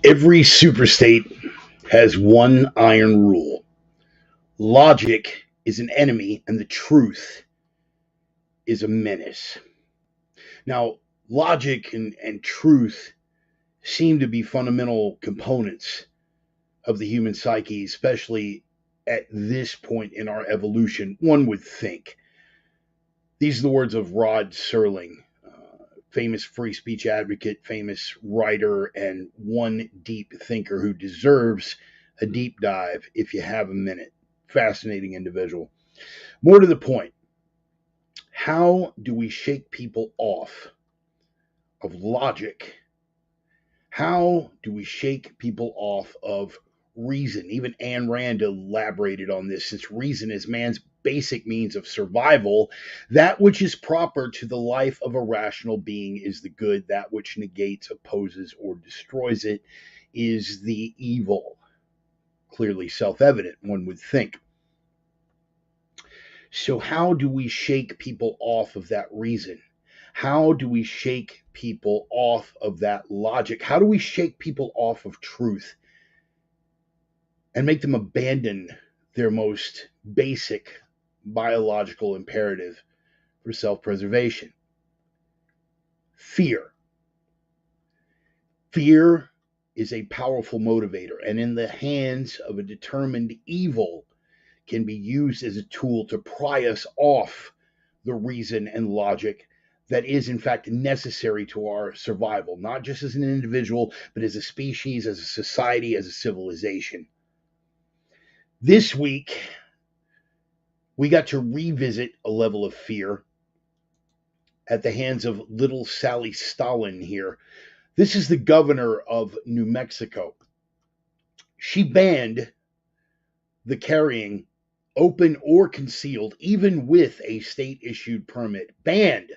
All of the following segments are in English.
Every superstate has one iron rule: logic is an enemy and the truth is a menace. Now, logic and truth seem to be fundamental components of the human psyche, especially at this point in our evolution, one would think. These are the words of Rod Serling, famous free speech advocate, famous writer, and one deep thinker who deserves a deep dive if you have a minute. Fascinating individual. More to the point, how do we shake people off of logic? How do we shake people off of reason? Even Ayn Rand elaborated on this, since reason is man's basic means of survival. That which is proper to the life of a rational being is the good. That which negates, opposes, or destroys it is the evil. Clearly self-evident, one would think. So how do we shake people off of that reason? How do we shake people off of that logic? How do we shake people off of truth and make them abandon their most basic biological imperative for self-preservation? Fear. Fear is a powerful motivator, and in the hands of a determined evil can be used as a tool to pry us off the reason and logic that is in fact necessary to our survival, not just as an individual, but as a species, as a society, as a civilization. This week, we got to revisit a level of fear at the hands of little Sally Stalin here. This is the governor of New Mexico. She banned the carrying, open or concealed, even with a state-issued permit, banned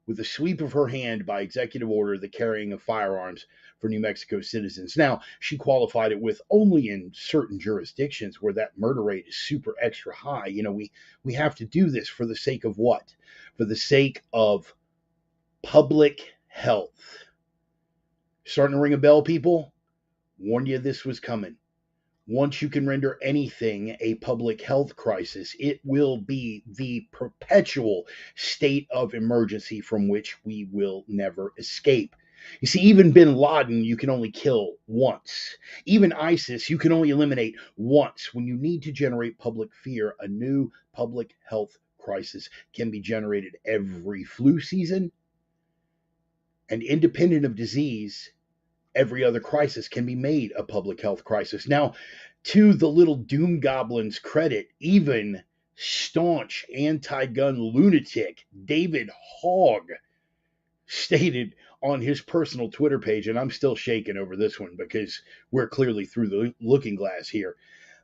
with a sweep of her hand by executive order the carrying of firearms for New Mexico citizens. Now, she qualified it with only in certain jurisdictions where that murder rate is super extra high. You know, we have to do this for the sake of what? For the sake of public health. Starting to ring a bell, people? Warned you this was coming. Once you can render anything a public health crisis, it will be the perpetual state of emergency from which we will never escape. You see, even bin Laden, you can only kill once. Even ISIS, you can only eliminate once. When you need to generate public fear, a new public health crisis can be generated every flu season. And independent of disease, every other crisis can be made a public health crisis. Now, to the little doom goblin's credit, even staunch anti-gun lunatic David Hogg stated on his personal Twitter page, and I'm still shaking over this one because we're clearly through the looking glass here,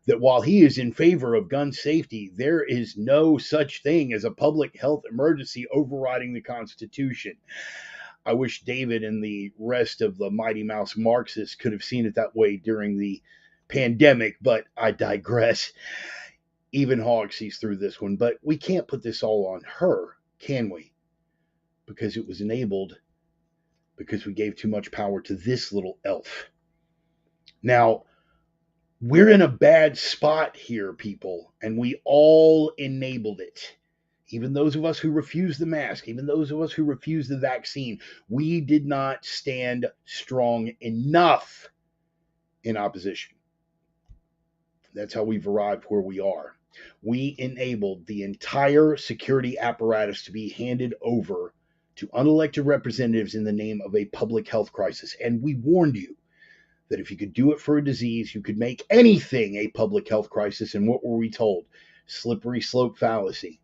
that while he is in favor of gun safety, there is no such thing as a public health emergency overriding the Constitution. I wish David and the rest of the Mighty Mouse Marxists could have seen it that way during the pandemic, but I digress. Even Hogg sees through this one, but we can't put this all on her, can we? Because it was enabled because we gave too much power to this little elf. Now, we're in a bad spot here, people, and we all enabled it. Even those of us who refuse the mask, even those of us who refuse the vaccine, we did not stand strong enough in opposition. That's how we've arrived where we are. We enabled the entire security apparatus to be handed over to unelected representatives in the name of a public health crisis. And we warned you that if you could do it for a disease, you could make anything a public health crisis. And what were we told? Slippery slope fallacy.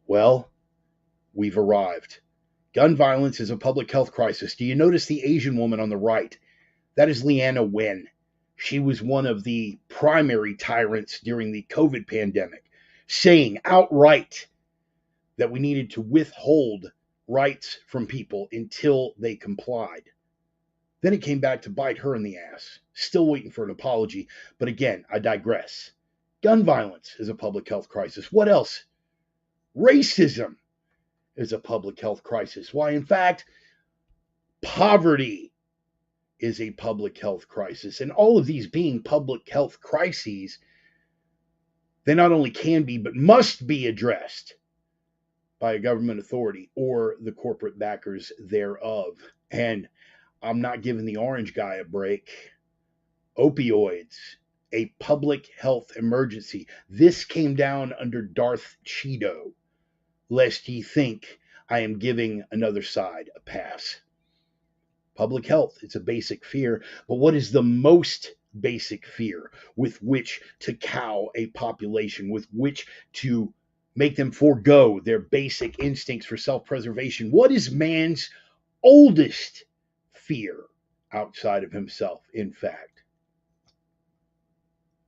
Well, we've arrived. Gun violence is a public health crisis. Do you notice the Asian woman on the right? That is Leanna Wen. She was one of the primary tyrants during the COVID pandemic, saying outright that we needed to withhold rights from people until they complied. Then it came back to bite her in the ass. Still waiting for an apology. But again, I digress. Gun violence is a public health crisis. What else? Racism is a public health crisis. Why, in fact, poverty is a public health crisis. And all of these being public health crises, they not only can be, but must be addressed by a government authority or the corporate backers thereof. And I'm not giving the orange guy a break. Opioids, a public health emergency. This came down under Darth Cheeto, lest ye think I am giving another side a pass. Public health, it's a basic fear, but what is the most basic fear with which to cow a population, with which to make them forego their basic instincts for self-preservation? What is man's oldest fear outside of himself, in fact?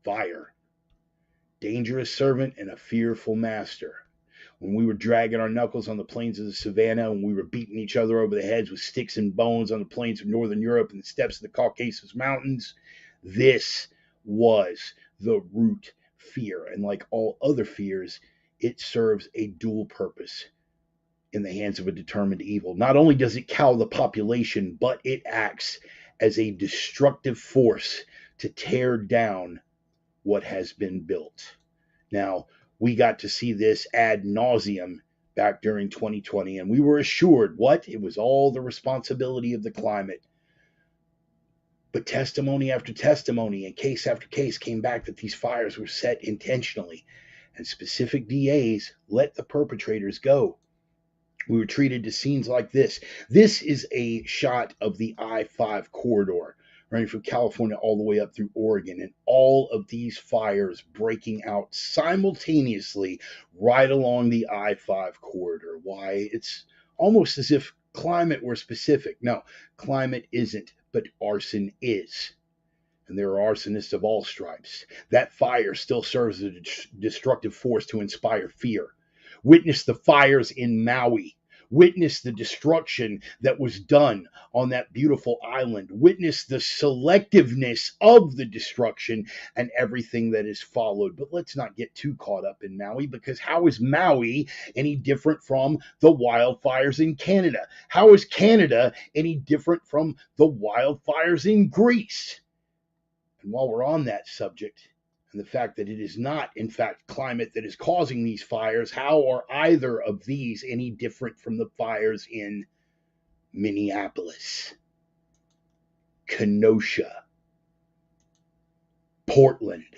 Fire. Dangerous servant and a fearful master. When we were dragging our knuckles on the plains of the savannah, and we were beating each other over the heads with sticks and bones on the plains of northern Europe and the steppes of the Caucasus Mountains, this was the root fear. And like all other fears, it serves a dual purpose in the hands of a determined evil. Not only does it cow the population, but it acts as a destructive force to tear down what has been built. Now, we got to see this ad nauseum back during 2020, and we were assured what? It was all the responsibility of the climate. But testimony after testimony and case after case came back that these fires were set intentionally, and specific DAs let the perpetrators go. We were treated to scenes like this. This is a shot of the I-5 corridor, running from California all the way up through Oregon, and all of these fires breaking out simultaneously right along the I-5 corridor. Why? It's almost as if climate were specific. No, climate isn't, but arson is. And there are arsonists of all stripes. That fire still serves as a destructive force to inspire fear. Witness the fires in Maui. Witness the destruction that was done on that beautiful island. Witness the selectiveness of the destruction and everything that is followed. But let's not get too caught up in Maui, because how is Maui any different from the wildfires in Canada? How is Canada any different from the wildfires in Greece? And while we're on that subject, and the fact that it is not, in fact, climate that is causing these fires, how are either of these any different from the fires in Minneapolis, Kenosha, Portland?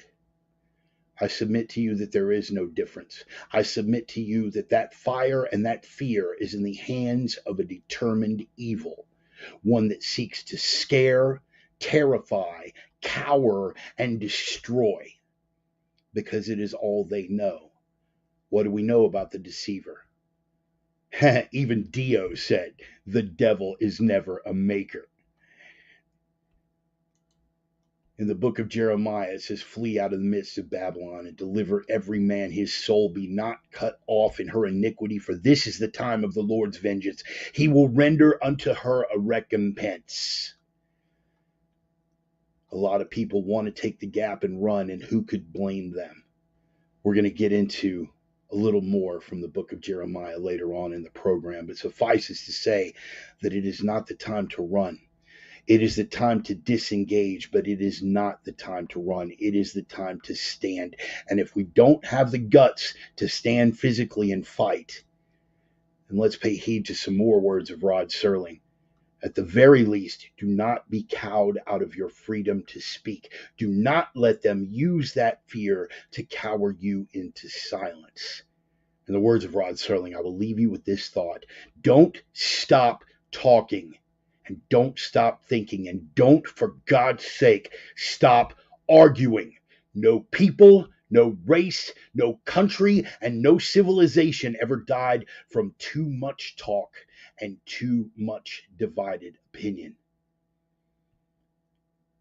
I submit to you that there is no difference. I submit to you that that fire and that fear is in the hands of a determined evil, one that seeks to scare, terrify, cower, and destroy, because it is all they know. What do we know about the deceiver? Even Dio said, the devil is never a maker. In the book of Jeremiah, it says, flee out of the midst of Babylon and deliver every man his soul be not cut off in her iniquity, for this is the time of the Lord's vengeance. He will render unto her a recompense. A lot of people want to take the gap and run, and who could blame them? We're going to get into a little more from the book of Jeremiah later on in the program, but suffices to say that it is not the time to run. It is the time to disengage, but it is not the time to run. It is the time to stand. And if we don't have the guts to stand physically and fight, and let's pay heed to some more words of Rod Serling, at the very least, do not be cowed out of your freedom to speak. Do not let them use that fear to cower you into silence. In the words of Rod Serling, I will leave you with this thought. Don't stop talking, and don't stop thinking, and don't, for God's sake, stop arguing. No people, no race, no country, and no civilization ever died from too much talk and too much divided opinion.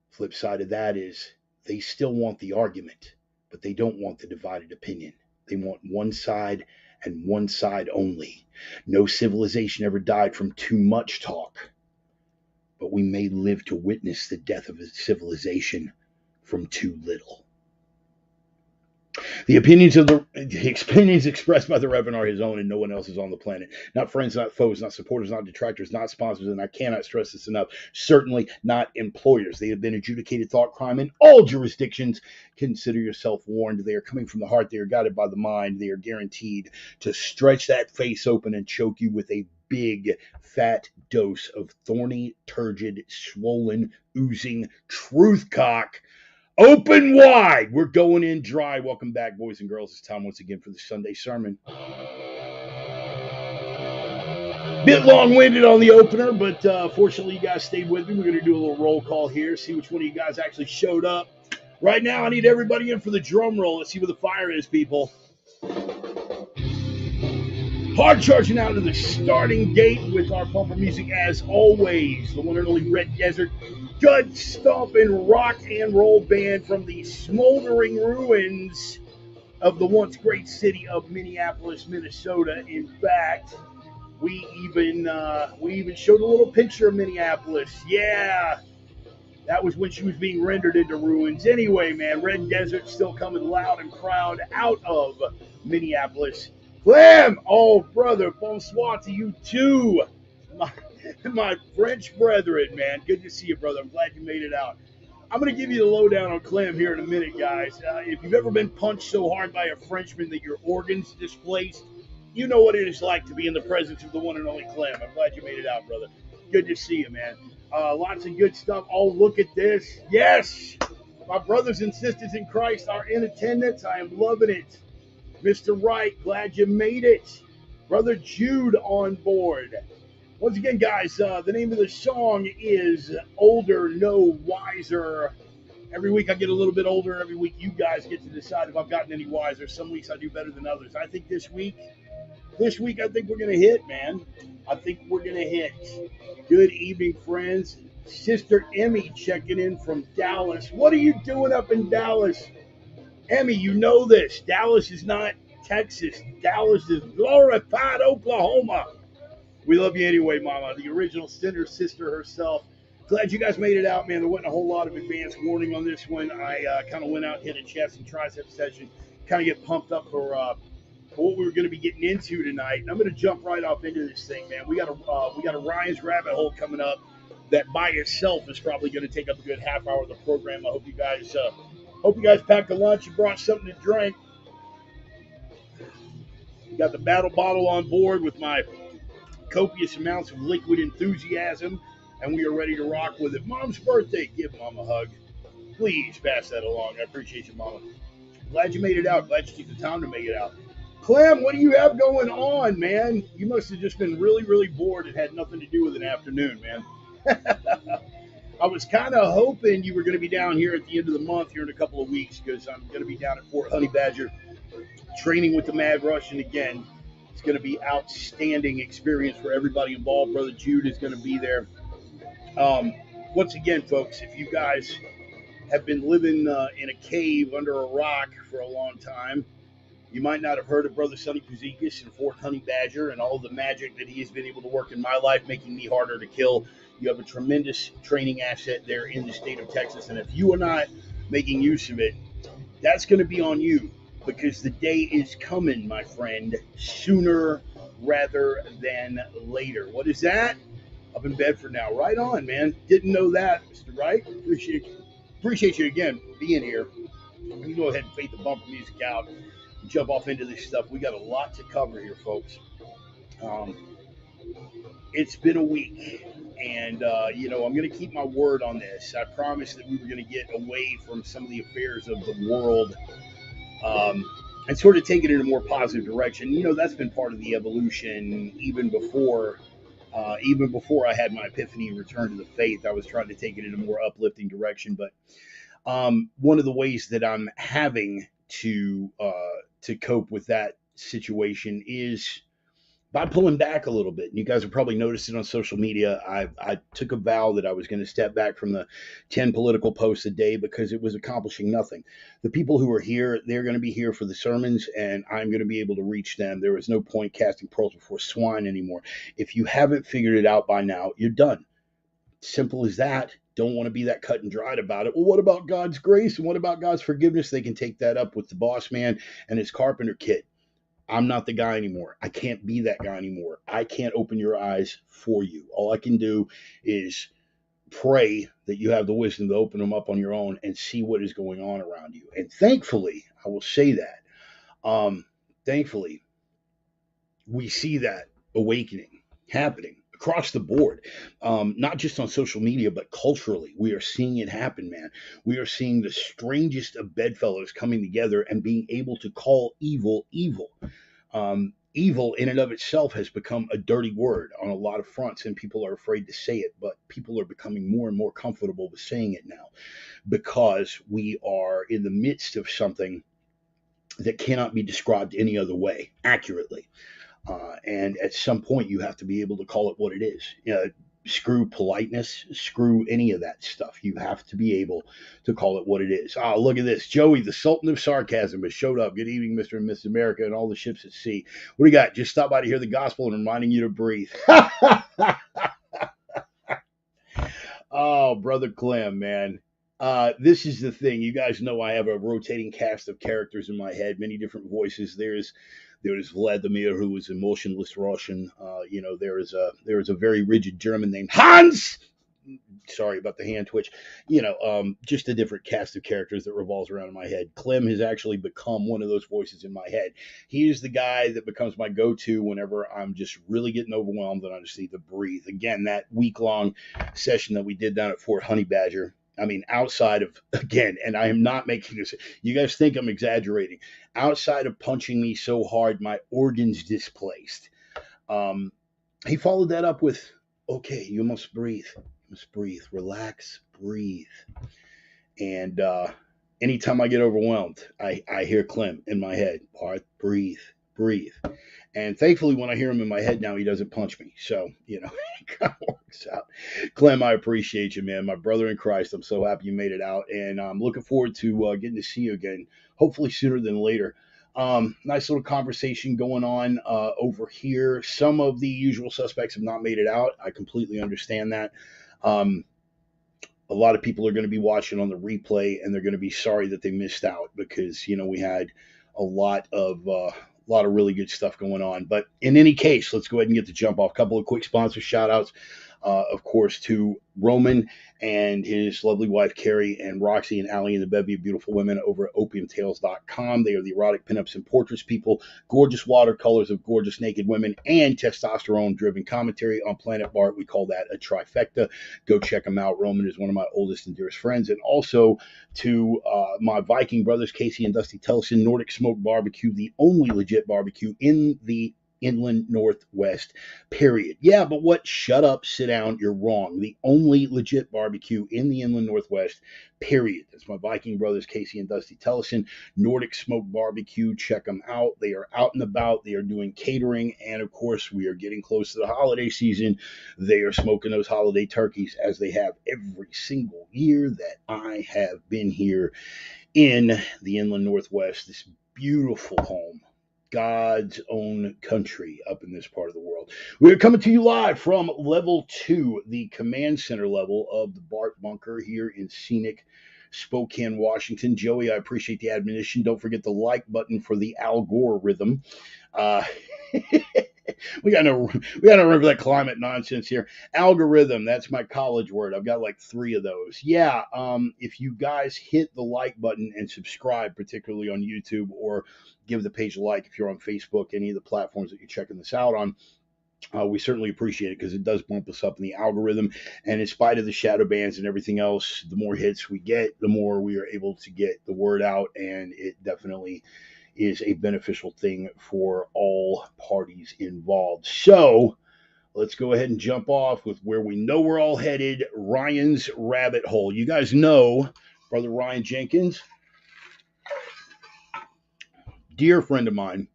Flip side of that is they still want the argument, but they don't want the divided opinion. They want one side and one side only. No civilization ever died from too much talk, but we may live to witness the death of a civilization from too little. The opinions expressed by the Reverend are his own and no one else is on the planet. Not friends, not foes, not supporters, not detractors, not sponsors, and I cannot stress this enough. Certainly not employers. They have been adjudicated thought crime in all jurisdictions. Consider yourself warned. They are coming from the heart. They are guided by the mind. They are guaranteed to stretch that face open and choke you with a big fat dose of thorny, turgid, swollen, oozing truth cock. Open wide. We're going in dry. Welcome back, boys and girls. It's time once again for the Sunday sermon. Bit long-winded on the opener, but fortunately you guys stayed with me. We're going to do a little roll call here, see which one of you guys actually showed up. Right now, I need everybody in for the drum roll. Let's see where the fire is, people. Hard charging out to the starting gate with our bumper music, as always. The one and only Red Desert gut stomping rock and roll band from the smoldering ruins of the once great city of Minneapolis, Minnesota. In fact, we even showed a little picture of Minneapolis. Yeah, that was when she was being rendered into ruins. Anyway, man, Red Desert still coming loud and proud out of Minneapolis. Clem, oh brother, bonsoir to you too, my French brethren, man. Good to see you, brother. I'm glad you made it out. I'm going to give you the lowdown on Clem here in a minute, guys. If you've ever been punched so hard by a Frenchman that your organs displaced, you know what it is like to be in the presence of the one and only Clem. I'm glad you made it out, brother. Good to see you, man. Lots of good stuff. Oh, look at this. Yes! My brothers and sisters in Christ are in attendance. I am loving it. Mr. Wright, glad you made it. Brother Jude on board. Once again, guys, the name of the song is Older, No Wiser. Every week I get a little bit older. Every week you guys get to decide if I've gotten any wiser. Some weeks I do better than others. I think this week I think we're going to hit, man. I think we're going to hit. Good evening, friends. Sister Emmy checking in from Dallas. What are you doing up in Dallas? Emmy, you know this. Dallas is not Texas. Dallas is glorified Oklahoma. We love you anyway, Mama. The original Cinder sister herself. Glad you guys made it out, man. There wasn't a whole lot of advance warning on this one. I kind of went out, hit a chest and tricep session, kind of get pumped up for what we were going to be getting into tonight. And I'm going to jump right off into this thing, man. We got a Ryan's rabbit hole coming up that by itself is probably going to take up a good half hour of the program. I hope you guys packed a lunch and brought something to drink. Got the battle bottle on board with my copious amounts of liquid enthusiasm, and we are ready to rock with it. Mom's birthday. Give Mom a hug. Please pass that along. I appreciate you, Mama. Glad you made it out. Glad you took the time to make it out. Clem, what do you have going on, man? You must have just been really, really bored and had nothing to do with an afternoon, man. I was kind of hoping you were going to be down here at the end of the month here in a couple of weeks because I'm going to be down at Fort Honey Badger training with the Mad Russian again. It's going to be outstanding experience for everybody involved. Brother Jude is going to be there. Once again, folks, if you guys have been living in a cave under a rock for a long time, you might not have heard of Brother Sonny Kuzikis and Fort Honey Badger and all the magic that he has been able to work in my life, making me harder to kill. You have a tremendous training asset there in the state of Texas, and if you are not making use of it, that's going to be on you, because the day is coming, my friend, sooner rather than later. What is that? Up in Bedford now. Right on, man. Didn't know that, Mr. Wright. Appreciate you again being here. You go ahead and fade the bumper music out and jump off into this stuff. We got a lot to cover here, folks. It's been a week, and I'm going to keep my word on this. I promised that we were going to get away from some of the affairs of the world and sort of take it in a more positive direction. That's been part of the evolution even before I had my epiphany and return to the faith. I was trying to take it in a more uplifting direction. But one of the ways that I'm having to cope with that situation is by pulling back a little bit. And you guys have probably noticed it on social media. I took a vow that I was going to step back from the 10 political posts a day because it was accomplishing nothing. The people who are here, they're going to be here for the sermons, and I'm going to be able to reach them. There is no point casting pearls before swine anymore. If you haven't figured it out by now, you're done. Simple as that. don't want to be that cut and dried about it. Well, what about God's grace and what about God's forgiveness? They can take that up with the boss man and his carpenter kit. I'm not the guy anymore. I can't be that guy anymore. I can't open your eyes for you. All I can do is pray that you have the wisdom to open them up on your own and see what is going on around you. And thankfully, I will say that, thankfully, we see that awakening happening across the board, not just on social media, but culturally. We are seeing it happen, man. We are seeing the strangest of bedfellows coming together and being able to call evil evil. Evil in and of itself has become a dirty word on a lot of fronts, and people are afraid to say it, but people are becoming more and more comfortable with saying it now because we are in the midst of something that cannot be described any other way accurately. And at some point, you have to be able to call it what it is. Screw politeness, screw any of that stuff. You have to be able to call it what it is. Ah, look at this. Joey, the Sultan of Sarcasm, has showed up. Good evening, Mr. and Mrs. America, and all the ships at sea. What do you got? Just stop by to hear the gospel and reminding you to breathe. Oh, Brother Clem, man. This is the thing. You guys know I have a rotating cast of characters in my head, many different voices. There's Vladimir, who is a motionless Russian. There is a very rigid German named Hans. Sorry about the hand twitch. Just a different cast of characters that revolves around in my head. Clem has actually become one of those voices in my head. He is the guy that becomes my go-to whenever I'm just really getting overwhelmed and I just need to breathe. Again, that week-long session that we did down at Fort Honey Badger. I mean, outside of, again, and I am not making this, you guys think I'm exaggerating. Outside of punching me so hard, my organs displaced. He followed that up with, okay, you must breathe. Just breathe, relax, breathe. And anytime I get overwhelmed, I hear Clem in my head. Part, breathe, breathe. And thankfully, when I hear him in my head now, he doesn't punch me. So, it kind of works out. Clem, I appreciate you, man. My brother in Christ. I'm so happy you made it out. And I'm looking forward to getting to see you again, hopefully sooner than later. Nice little conversation going on over here. Some of the usual suspects have not made it out. I completely understand that. A lot of people are going to be watching on the replay and they're going to be sorry that they missed out because we had a lot of really good stuff going on. But in any case, let's go ahead and get the jump off. A couple of quick sponsor shout outs, of course, to Roman and his lovely wife Carrie and Roxy and Allie and the bevy of beautiful women over at opiumtales.com. They are the erotic pinups and portraits people, gorgeous watercolors of gorgeous naked women, and testosterone driven commentary on Planet Bart. We call that a trifecta. Go check them out. Roman is one of my oldest and dearest friends. And also to my Viking brothers, Casey and Dusty Tellison, Nordic Smoke Barbecue, the only legit barbecue in the inland Northwest, period. Yeah, but what? Shut up, sit down, you're wrong. The only legit barbecue in the inland Northwest, period. That's my Viking brothers, Casey and Dusty Tellison, Nordic Smoke Barbecue. Check them out. They are out and about. They are doing catering. And of course, we are getting close to the holiday season. They are smoking those holiday turkeys as they have every single year that I have been here in the inland Northwest, this beautiful home, God's own country up in this part of the world. We're coming to you live from level 2, the command center level of the Bart Bunker here in scenic Spokane, Washington. Joey, I appreciate the admonition. Don't forget the like button for the algorithm. We got to remember that climate nonsense here. Algorithm, that's my college word. I've got like 3 of those. Yeah, if you guys hit the like button and subscribe, particularly on YouTube, or give the page a like if you're on Facebook, any of the platforms that you're checking this out on, we certainly appreciate it because it does bump us up in the algorithm. And in spite of the shadow bans and everything else, the more hits we get, the more we are able to get the word out, and it definitely is a beneficial thing for all parties involved. So let's go ahead and jump off with where we know we're all headed, Ryan's rabbit hole. You guys know Brother Ryan Jenkins, dear friend of mine.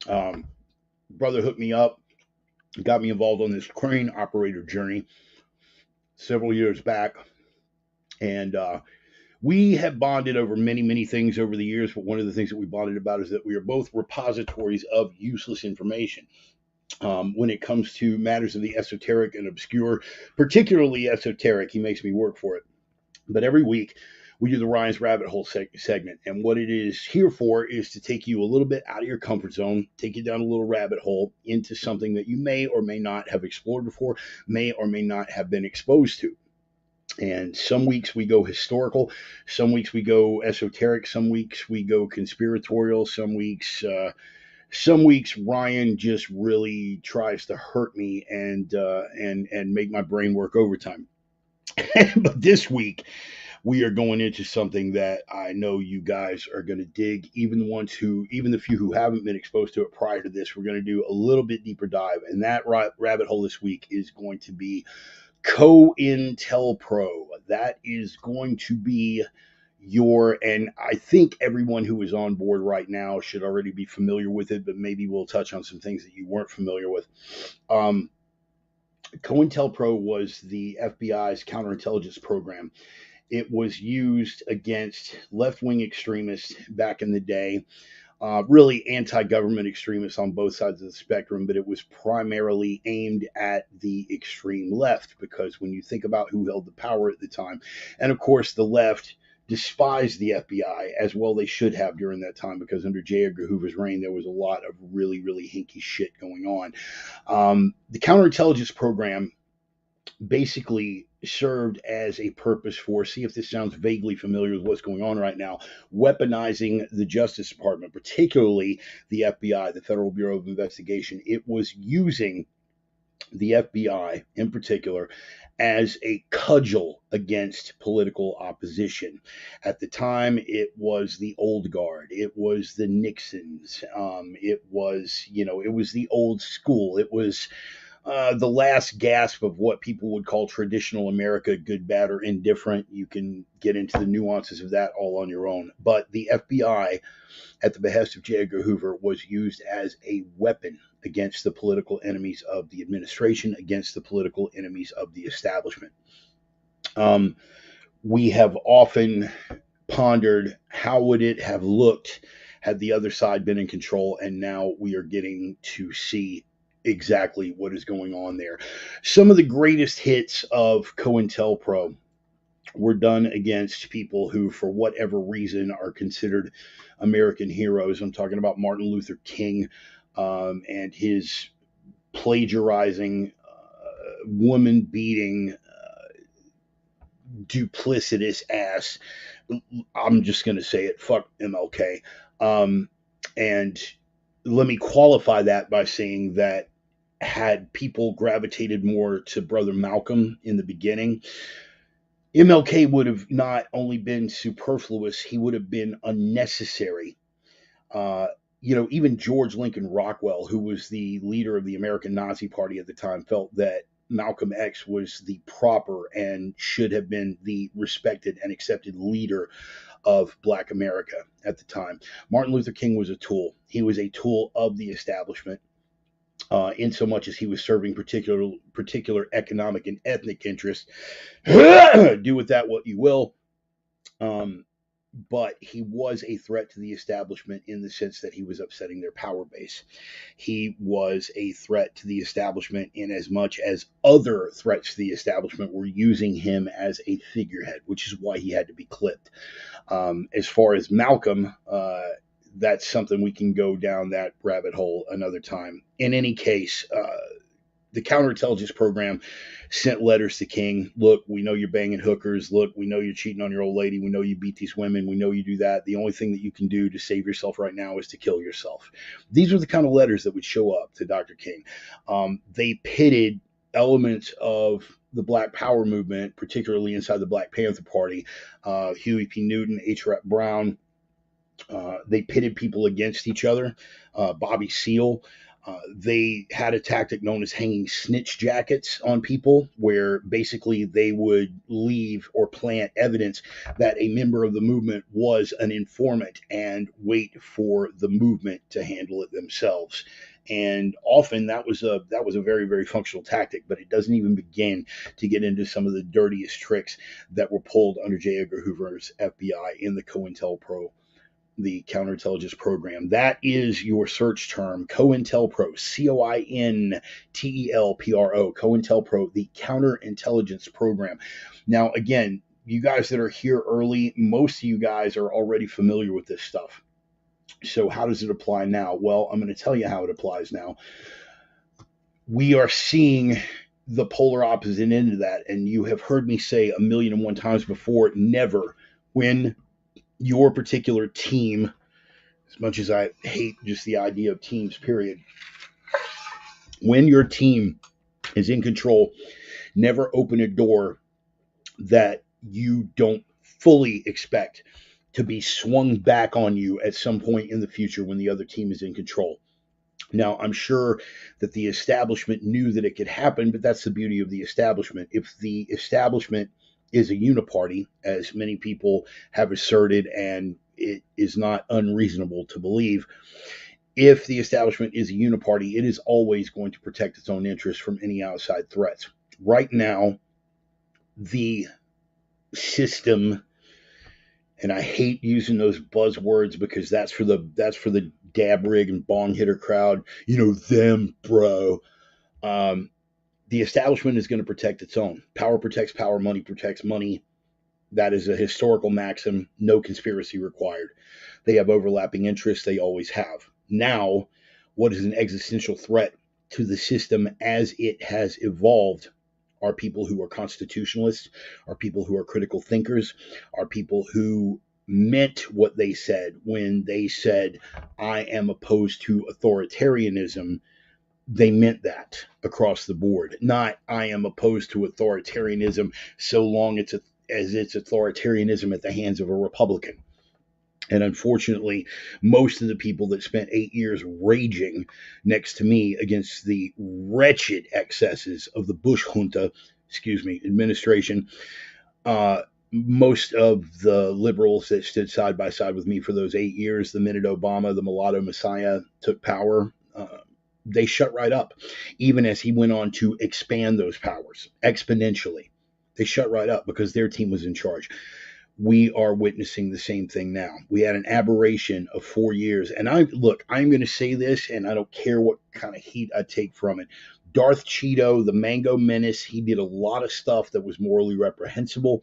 Brother hooked me up, got me involved on this crane operator journey several years back. And we have bonded over many, many things over the years, but one of the things that we bonded about is that we are both repositories of useless information. When it comes to matters of the esoteric and obscure, particularly esoteric, he makes me work for it. But every week we do the Ryan's Rabbit Hole segment. And what it is here for is to take you a little bit out of your comfort zone, take you down a little rabbit hole into something that you may or may not have explored before, may or may not have been exposed to. And some weeks we go historical, some weeks we go esoteric, some weeks we go conspiratorial, some weeks Ryan just really tries to hurt me and make my brain work overtime. But this week we are going into something that I know you guys are going to dig. Even the few who haven't been exposed to it prior to this, we're going to do a little bit deeper dive. And that rabbit hole this week is going to be COINTELPRO. That is going to be and I think everyone who is on board right now should already be familiar with it, but maybe we'll touch on some things that you weren't familiar with. COINTELPRO was the FBI's counterintelligence program. It was used against left-wing extremists back in the day, really anti-government extremists on both sides of the spectrum, but it was primarily aimed at the extreme left, because when you think about who held the power at the time, and of course the left despised the FBI, as well they should have during that time, because under J. Edgar Hoover's reign there was a lot of really, really hinky shit going on. The counterintelligence program basically served as a purpose for, see if this sounds vaguely familiar with what's going on right now, weaponizing the Justice Department, particularly the FBI, the Federal Bureau of Investigation. It was using the FBI in particular as a cudgel against political opposition. At the time, it was the old guard, it was the Nixons, it was the old school, it was the last gasp of what people would call traditional America, good, bad, or indifferent. You can get into the nuances of that all on your own. But the FBI, at the behest of J. Edgar Hoover, was used as a weapon against the political enemies of the administration, against the political enemies of the establishment. We have often pondered, how would it have looked had the other side been in control, and now we are getting to see exactly what is going on there. Some of the greatest hits of COINTELPRO were done against people who, for whatever reason, are considered American heroes. I'm talking about Martin Luther King and his plagiarizing, woman beating, duplicitous ass. I'm just going to say it. Fuck MLK. And let me qualify that by saying that had people gravitated more to Brother Malcolm in the beginning, MLK would have not only been superfluous, he would have been unnecessary. Even George Lincoln Rockwell, who was the leader of the American Nazi Party at the time, felt that Malcolm X was the proper and should have been the respected and accepted leader of Black America at the time. Martin Luther King was a tool. He was a tool of the establishment, in so much as he was serving particular economic and ethnic interests. Do with that what you will. But he was a threat to the establishment in the sense that he was upsetting their power base. He was a threat to the establishment in as much as other threats to the establishment were using him as a figurehead, which is why he had to be clipped. As far as Malcolm, that's something we can go down that rabbit hole another time. In any case, the counterintelligence program sent letters to King. Look, we know you're banging hookers. Look, we know you're cheating on your old lady. We know you beat these women. We know you do that. The only thing that you can do to save yourself right now is to kill yourself. These are the kind of letters that would show up to Dr. King. They pitted elements of the Black Power movement, particularly inside the Black Panther Party, Huey P. Newton, H. Rap Brown. They pitted people against each other. Bobby Seale. They had a tactic known as hanging snitch jackets on people, where basically they would leave or plant evidence that a member of the movement was an informant and wait for the movement to handle it themselves. And often that was a very, very functional tactic, but it doesn't even begin to get into some of the dirtiest tricks that were pulled under J. Edgar Hoover's FBI in the COINTELPRO the counterintelligence program. That is your search term, COINTELPRO, COINTELPRO, COINTELPRO, the counterintelligence program. Now, again, you guys that are here early, most of you guys are already familiar with this stuff. So how does it apply now? Well, I'm going to tell you how it applies now. We are seeing the polar opposite end of that. And you have heard me say 1,000,001 times before, never, when your particular team, as much as I hate just the idea of teams, period, when your team is in control, never open a door that you don't fully expect to be swung back on you at some point in the future when the other team is in control. Now, I'm sure that the establishment knew that it could happen, but that's the beauty of the establishment. If the establishment is a uniparty, as many people have asserted, and it is not unreasonable to believe, if the establishment is a uniparty, it is always going to protect its own interests from any outside threats. Right now, the system, and I hate using those buzzwords because that's for the dab rig and bong hitter crowd, them, bro. The establishment is going to protect its own. Power protects power, money protects money. That is a historical maxim, no conspiracy required. They have overlapping interests, they always have. Now, what is an existential threat to the system as it has evolved are people who are constitutionalists, are people who are critical thinkers, are people who meant what they said when they said, I am opposed to authoritarianism. They meant that across the board, not I am opposed to authoritarianism so long as it's authoritarianism at the hands of a Republican. And unfortunately, most of the people that spent 8 years raging next to me against the wretched excesses of the Bush junta, administration, most of the liberals that stood side by side with me for those 8 years, the minute Obama, the mulatto messiah, took power, they shut right up, even as he went on to expand those powers exponentially. They shut right up because their team was in charge. We are witnessing the same thing now. We had an aberration of 4 years. And I'm going to say this, and I don't care what kind of heat I take from it. Darth Cheeto, the Mango Menace, he did a lot of stuff that was morally reprehensible.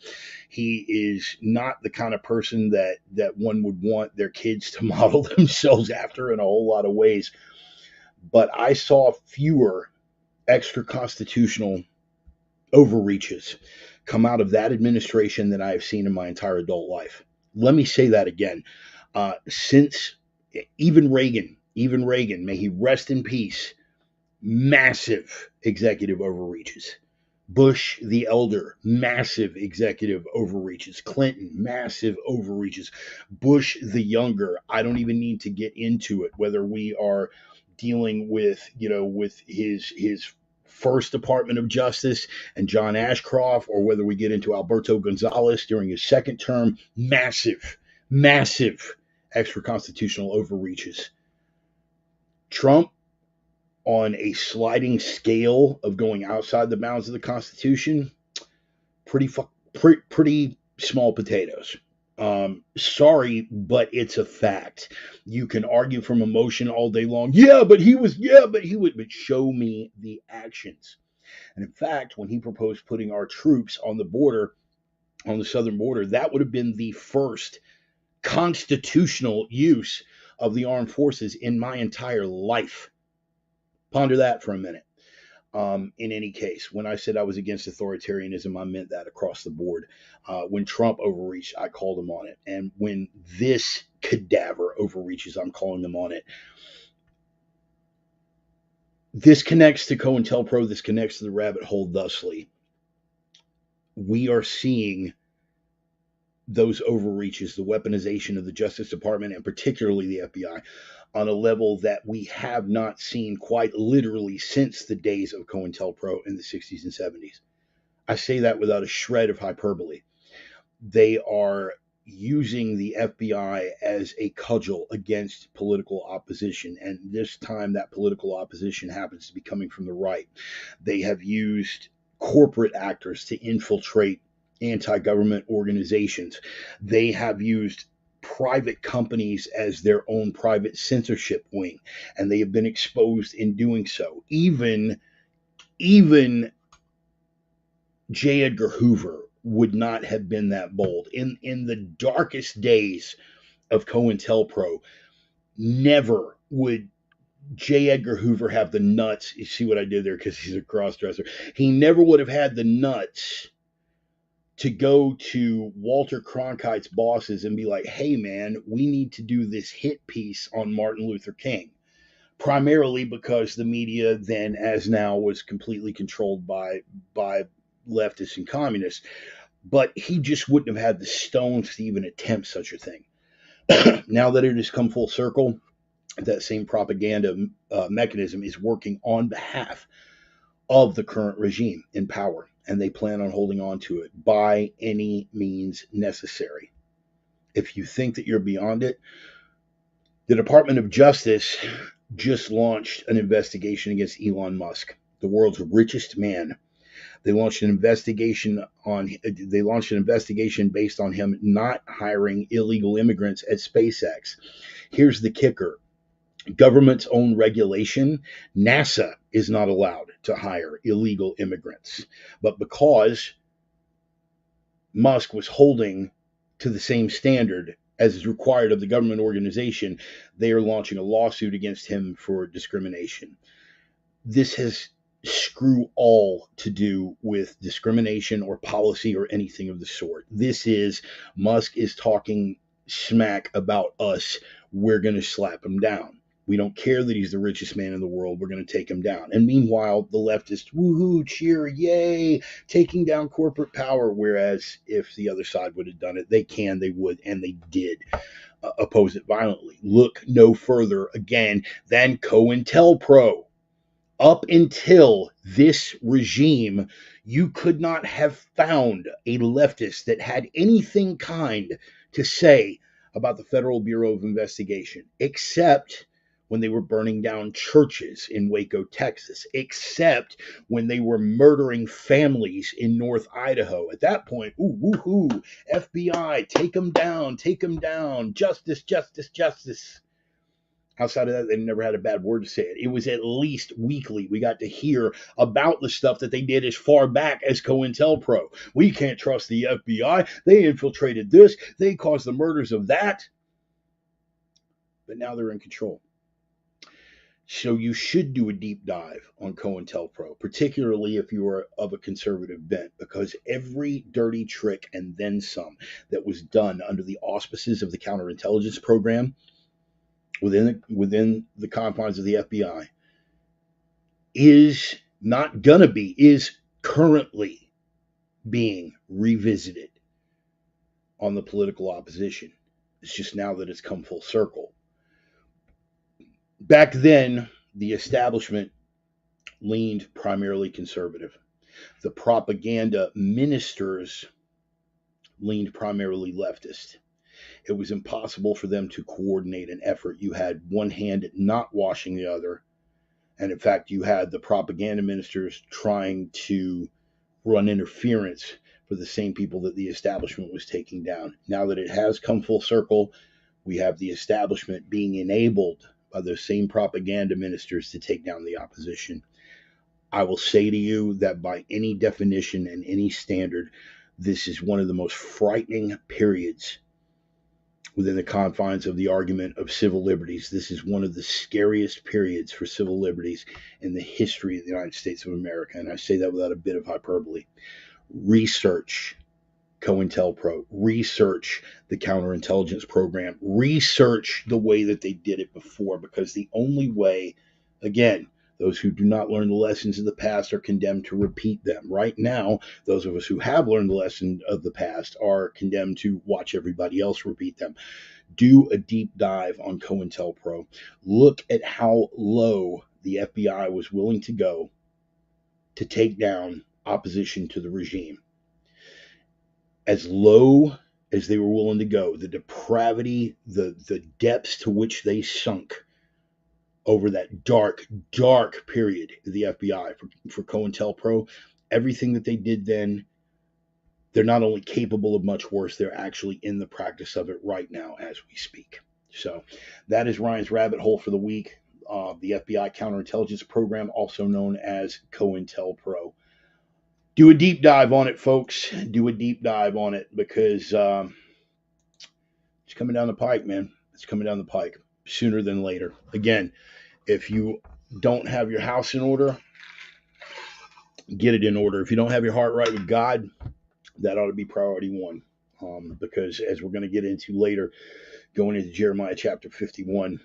He is not the kind of person that one would want their kids to model themselves after in a whole lot of ways. But I saw fewer extra constitutional overreaches come out of that administration than I have seen in my entire adult life. Let me say that again. Since even Reagan, may he rest in peace, massive executive overreaches. Bush the elder, massive executive overreaches. Clinton, massive overreaches. Bush the younger, I don't even need to get into it, whether we are dealing with, with his first Department of Justice and John Ashcroft, or whether we get into Alberto Gonzales during his second term, massive extra constitutional overreaches. Trump, on a sliding scale of going outside the bounds of the Constitution, pretty small potatoes. Sorry, but it's a fact. You can argue from emotion all day long. But show me the actions. And in fact, when he proposed putting our troops on the border, on the southern border, that would have been the first constitutional use of the armed forces in my entire life. Ponder that for a minute. In any case, when I said I was against authoritarianism, I meant that across the board. When Trump overreached, I called him on it. And when this cadaver overreaches, I'm calling them on it. This connects to COINTELPRO. This connects to the rabbit hole thusly. We are seeing those overreaches, the weaponization of the Justice Department, and particularly the FBI, on a level that we have not seen quite literally since the days of COINTELPRO in the 60s and 70s. I say that without a shred of hyperbole. They are using the FBI as a cudgel against political opposition, and this time that political opposition happens to be coming from the right. They have used corporate actors to infiltrate anti-government organizations. They have used private companies as their own private censorship wing, and they have been exposed in doing so. Even J. Edgar Hoover would not have been that bold. In the darkest days of COINTELPRO, never would J. Edgar Hoover have the nuts. You see what I did there because he's a cross-dresser. He never would have had the nuts to go to Walter Cronkite's bosses and be like, hey, man, we need to do this hit piece on Martin Luther King. Primarily because the media then, as now, was completely controlled by leftists and communists. But he just wouldn't have had the stones to even attempt such a thing. Now that it has come full circle, that same propaganda mechanism is working on behalf of the current regime in power, and they plan on holding on to it by any means necessary. If you think that you're beyond it, the Department of Justice just launched an investigation against Elon Musk, the world's richest man. They launched an investigation based on him not hiring illegal immigrants at SpaceX. Here's the kicker. Government's own regulation, NASA is not allowed to hire illegal immigrants. But because Musk was holding to the same standard as is required of the government organization, they are launching a lawsuit against him for discrimination. This has screw all to do with discrimination or policy or anything of the sort. This is Musk is talking smack about us. We're going to slap him down. We don't care that he's the richest man in the world. We're going to take him down. And meanwhile, the leftists, woohoo, cheer, yay, taking down corporate power. Whereas if the other side would have done it, they can, they would, and they did oppose it violently. Look no further, again, than COINTELPRO. Up until this regime, you could not have found a leftist that had anything kind to say about the Federal Bureau of Investigation, except when they were burning down churches in Waco, Texas, except when they were murdering families in North Idaho. At that point, ooh, woohoo, FBI, take them down, justice, justice, justice. Outside of that, they never had a bad word to say it. It was at least weekly. We got to hear about the stuff that they did as far back as COINTELPRO. We can't trust the FBI. They infiltrated this. They caused the murders of that. But now they're in control. So you should do a deep dive on COINTELPRO, particularly if you are of a conservative bent, because every dirty trick and then some that was done under the auspices of the counterintelligence program within the confines of the FBI is currently being revisited on the political opposition. It's just now that it's come full circle. Back then, the establishment leaned primarily conservative. The propaganda ministers leaned primarily leftist. It was impossible for them to coordinate an effort. You had one hand not washing the other. And in fact, you had the propaganda ministers trying to run interference for the same people that the establishment was taking down. Now that it has come full circle, we have the establishment being enabled by those same propaganda ministers to take down the opposition. I will say to you that by any definition and any standard, this is one of the most frightening periods within the confines of the argument of civil liberties. This is one of the scariest periods for civil liberties in the history of the United States of America. And I say that without a bit of hyperbole. Research COINTELPRO, research the counterintelligence program, research the way that they did it before, because the only way, again, those who do not learn the lessons of the past are condemned to repeat them. Right now, those of us who have learned the lesson of the past are condemned to watch everybody else repeat them. Do a deep dive on COINTELPRO. Look at how low the FBI was willing to go to take down opposition to the regime. As low as they were willing to go, the depravity, the depths to which they sunk over that dark period of the FBI for COINTELPRO, everything that they did then they're not only capable of much worse, they're actually in the practice of it right now as we speak. So that is Ryan's rabbit hole for the week. The FBI counterintelligence program, also known as COINTELPRO. Do a deep dive on it, folks. Do a deep dive on it because it's coming down the pike, man. It's coming down the pike sooner than later. Again, if you don't have your house in order, get it in order. If you don't have your heart right with God, that ought to be priority one. Because as we're going to get into later, going into Jeremiah chapter 51,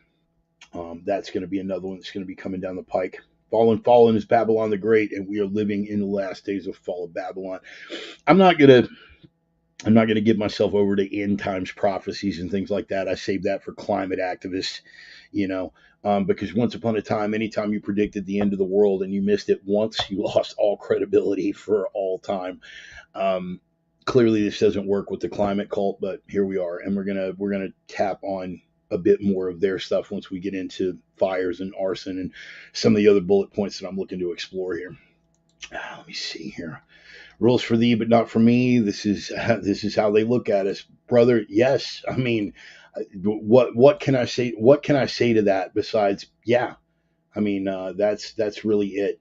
that's going to be another one that's going to be coming down the pike. Fallen is Babylon the Great, and we are living in the last days of fall of Babylon. I'm not gonna give myself over to end times prophecies and things like that. I save that for climate activists, because once upon a time, anytime you predicted the end of the world and you missed it once, you lost all credibility for all time. Clearly, this doesn't work with the climate cult, but here we are, and we're gonna tap on a bit more of their stuff once we get into fires and arson and some of the other bullet points that I'm looking to explore here. Let me see here. Rules for thee, but not for me. This is how they look at us, brother. Yes, I mean, what can I say? What can I say to that besides, yeah? I mean, that's really it.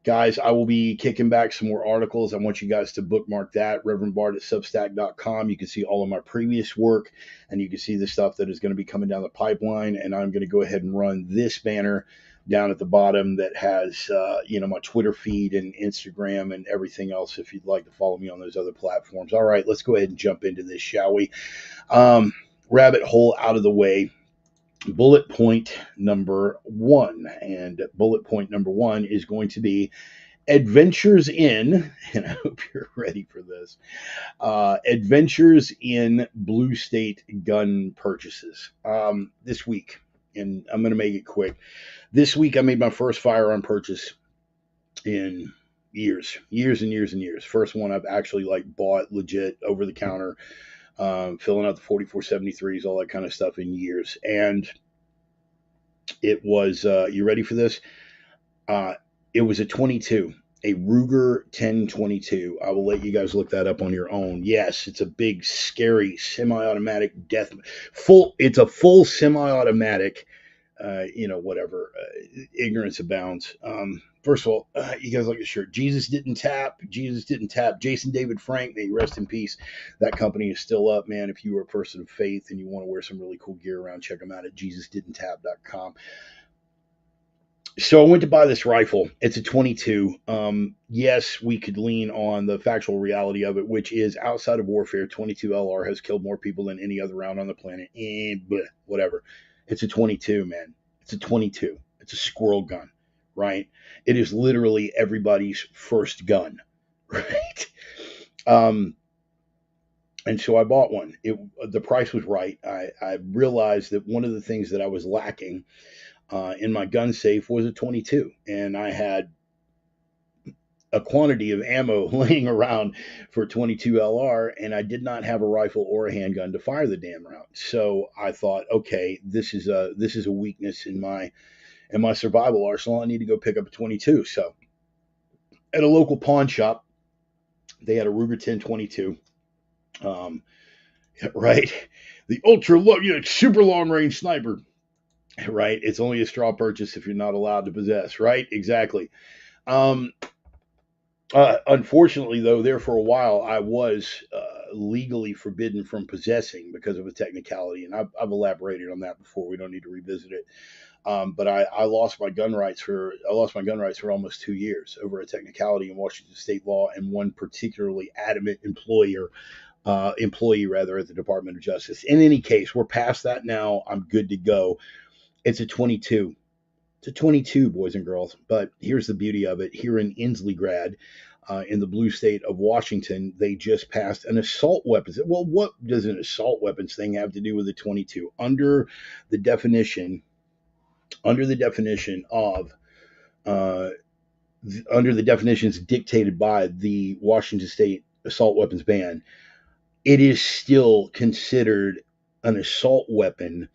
Guys, I will be kicking back some more articles. I want you guys to bookmark that, reverendbart@substack.com. You can see all of my previous work, and you can see the stuff that is going to be coming down the pipeline. And I'm going to go ahead and run this banner down at the bottom that has, my Twitter feed and Instagram and everything else if you'd like to follow me on those other platforms. All right, let's go ahead and jump into this, shall we? Rabbit hole out of the way. Bullet point number one. And bullet point number one is going to be adventures in, and I hope you're ready for this, adventures in blue state gun purchases. This week, and I'm going to make it quick. This week, I made my first firearm purchase in years. First one I've actually bought legit over the counter. Filling out the 4473s, all that kind of stuff in years. And it was, you ready for this? It was a 22, a Ruger 1022. I will let you guys look that up on your own. Yes, it's a big, scary semi-automatic it's a full semi-automatic, whatever. Ignorance abounds. First of all, you guys like the shirt. Jesus didn't tap. Jason David Frank, may he rest in peace. That company is still up, man. If you are a person of faith and you want to wear some really cool gear around, check them out at JesusDidn'tTap.com. So I went to buy this rifle. It's a 22. Yes, we could lean on the factual reality of it, which is outside of warfare, 22 LR has killed more people than any other round on the planet. Whatever. It's a 22, man. It's a 22. It's a squirrel gun, right? It is literally everybody's first gun, right? And so I bought one. The price was right. I realized that one of the things that I was lacking in my gun safe was a 22, and I had a quantity of ammo laying around for 22 LR, and I did not have a rifle or a handgun to fire the damn round. So I thought, okay, this is a weakness in my survival arsenal. I need to go pick up a 22. So at a local pawn shop, they had a Ruger 1022. Right, the super long range sniper. Right, it's only a straw purchase if you're not allowed to possess. Right, exactly. Unfortunately, though, there for a while, I was legally forbidden from possessing because of a technicality, and I've elaborated on that before. We don't need to revisit it. But I lost my gun rights for almost 2 years over a technicality in Washington state law and one particularly adamant employee at the Department of Justice. In any case, we're past that now. I'm good to go. It's a 22. It's a 22, boys and girls. But here's the beauty of it. Here in Insleegrad, in the blue state of Washington, they just passed an assault weapons. Well, what does an assault weapons thing have to do with a 22? Under the definitions dictated by the Washington state assault weapons ban, it is still considered an assault weapon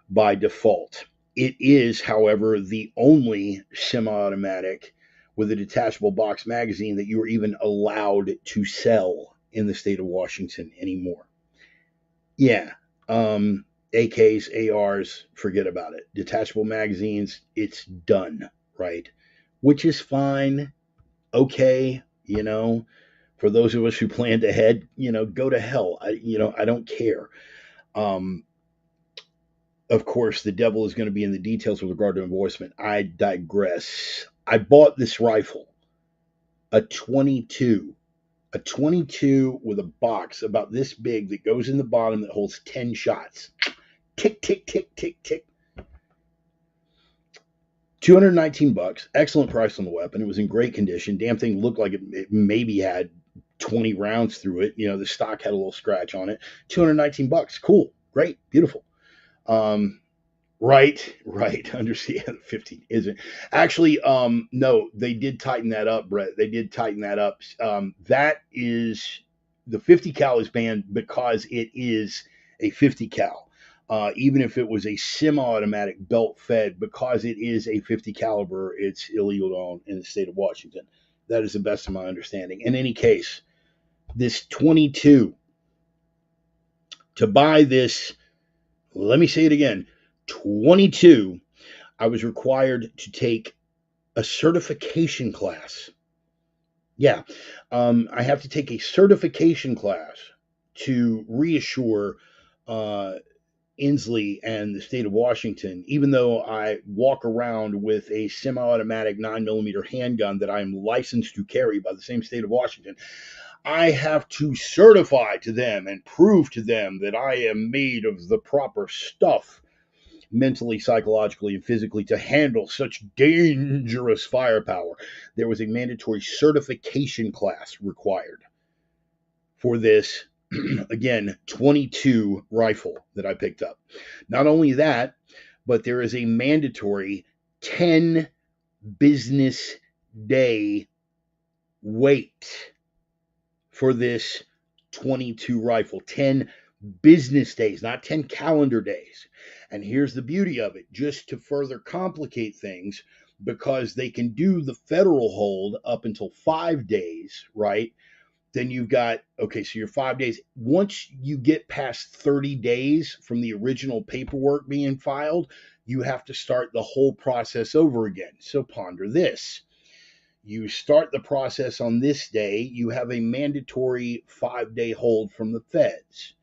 by default. It is, however, the only semi-automatic with a detachable box magazine that you are even allowed to sell in the state of Washington anymore. Yeah. AKs, ARs, forget about it. Detachable magazines, it's done, right? Which is fine. Okay, for those of us who planned ahead, go to hell. I don't care. Um, of course, the devil is going to be in the details with regard to enforcement. I digress. I bought this rifle, a 22, a 22 with a box about this big that goes in the bottom that holds 10 shots. Tick, tick, tick, tick, tick. $219, excellent price on the weapon. It was in great condition. Damn thing looked like it maybe had 20 rounds through it. The stock had a little scratch on it. $219, cool, great, beautiful. Right. Understand 15 isn't actually. No, they did tighten that up, Brett. They did tighten that up. That is the 50 cal is banned because it is a 50 cal. Even if it was a semi-automatic belt fed, because it is a 50 caliber, it's illegal to own in the state of Washington. That is the best of my understanding. In any case, this 22, to buy this, let me say it again, 22, I was required to take a certification class. Yeah, I have to take a certification class to reassure Inslee and the state of Washington, even though I walk around with a semi-automatic 9mm handgun that I am licensed to carry by the same state of Washington. I have to certify to them and prove to them that I am made of the proper stuff, mentally, psychologically, and physically, to handle such dangerous firepower. There was a mandatory certification class required for this, again, 22 rifle that I picked up. Not only that, but there is a mandatory 10 business day wait for this 22 rifle. 10 business days, not 10 calendar days. And here's the beauty of it, just to further complicate things, because they can do the federal hold up until 5 days, right? Then you've got, okay, so your 5 days. Once you get past 30 days from the original paperwork being filed, you have to start the whole process over again. So ponder this. You start the process on this day, you have a mandatory 5-day hold from the feds.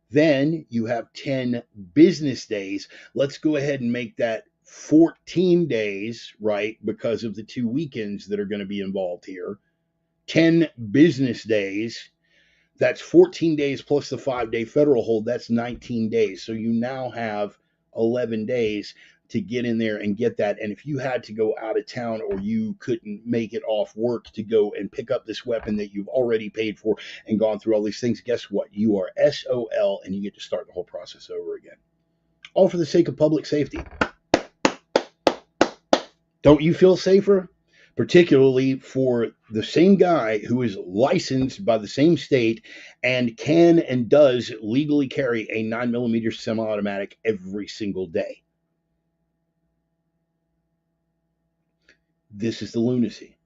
Then you have 10 business days. Let's go ahead and make that 14 days, right? Because of the 2 weekends that are going to be involved here. 10 business days. That's 14 days plus the 5-day federal hold. That's 19 days. So you now have 11 days to get in there and get that. And if you had to go out of town or you couldn't make it off work to go and pick up this weapon that you've already paid for and gone through all these things, guess what? You are SOL and you get to start the whole process over again. All for the sake of public safety. Don't you feel safer? Particularly for the same guy who is licensed by the same state and can and does legally carry a 9mm semi-automatic every single day. This is the lunacy.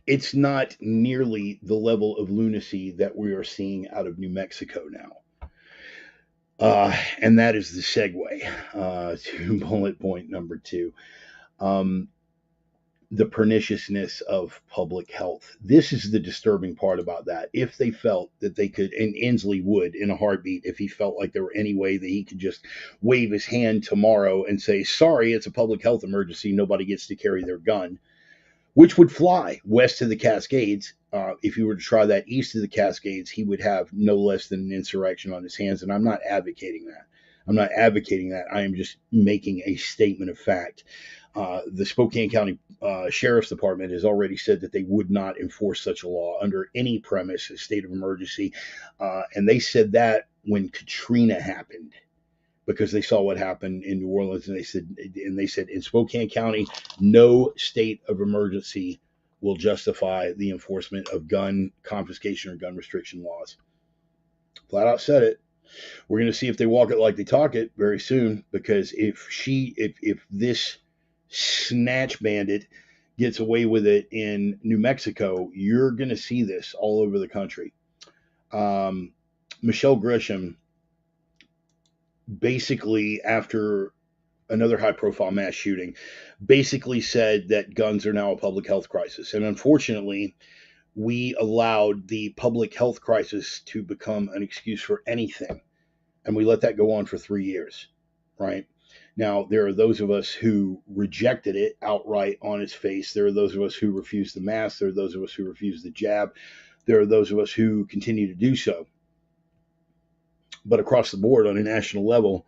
It's not nearly the level of lunacy that we are seeing out of New Mexico now. And that is the segue to bullet point number 2. The perniciousness of public health. This is the disturbing part about that. If they felt that they could, and Inslee would in a heartbeat, if he felt like there were any way that he could just wave his hand tomorrow and say, sorry, it's a public health emergency, nobody gets to carry their gun, which would fly west of the Cascades. If he were to try that east of the Cascades, he would have no less than an insurrection on his hands. And I'm not advocating that. I am just making a statement of fact. The Spokane County Sheriff's Department has already said that they would not enforce such a law under any premise, a state of emergency. And they said that when Katrina happened, because they saw what happened in New Orleans, and they said in Spokane County, no state of emergency will justify the enforcement of gun confiscation or gun restriction laws. Flat out said it. We're going to see if they walk it like they talk it very soon, because if this snatch bandit gets away with it in New Mexico, you're going to see this all over the country. Um, Michelle Grisham, basically, after another high profile mass shooting, basically said that guns are now a public health crisis. And unfortunately, we allowed the public health crisis to become an excuse for anything. And we let that go on for 3 years, right? Now, there are those of us who rejected it outright on its face. There are those of us who refused the mask. There are those of us who refused the jab. There are those of us who continue to do so. But across the board, on a national level,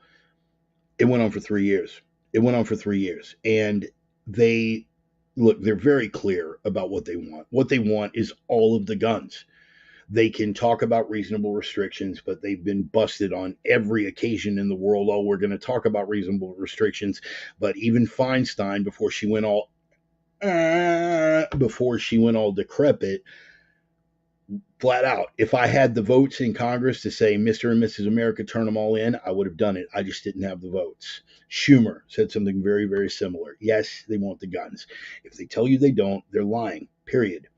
it went on for 3 years. It went on for 3 years. And they look, they're very clear about what they want. What they want is all of the guns. They can talk about reasonable restrictions, but they've been busted on every occasion in the world. Oh, we're going to talk about reasonable restrictions. But even Feinstein, before she went all decrepit, flat out, if I had the votes in Congress to say Mr. and Mrs. America, turn them all in, I would have done it. I just didn't have the votes. Schumer said something very, very similar. Yes, they want the guns. If they tell you they don't, they're lying, period.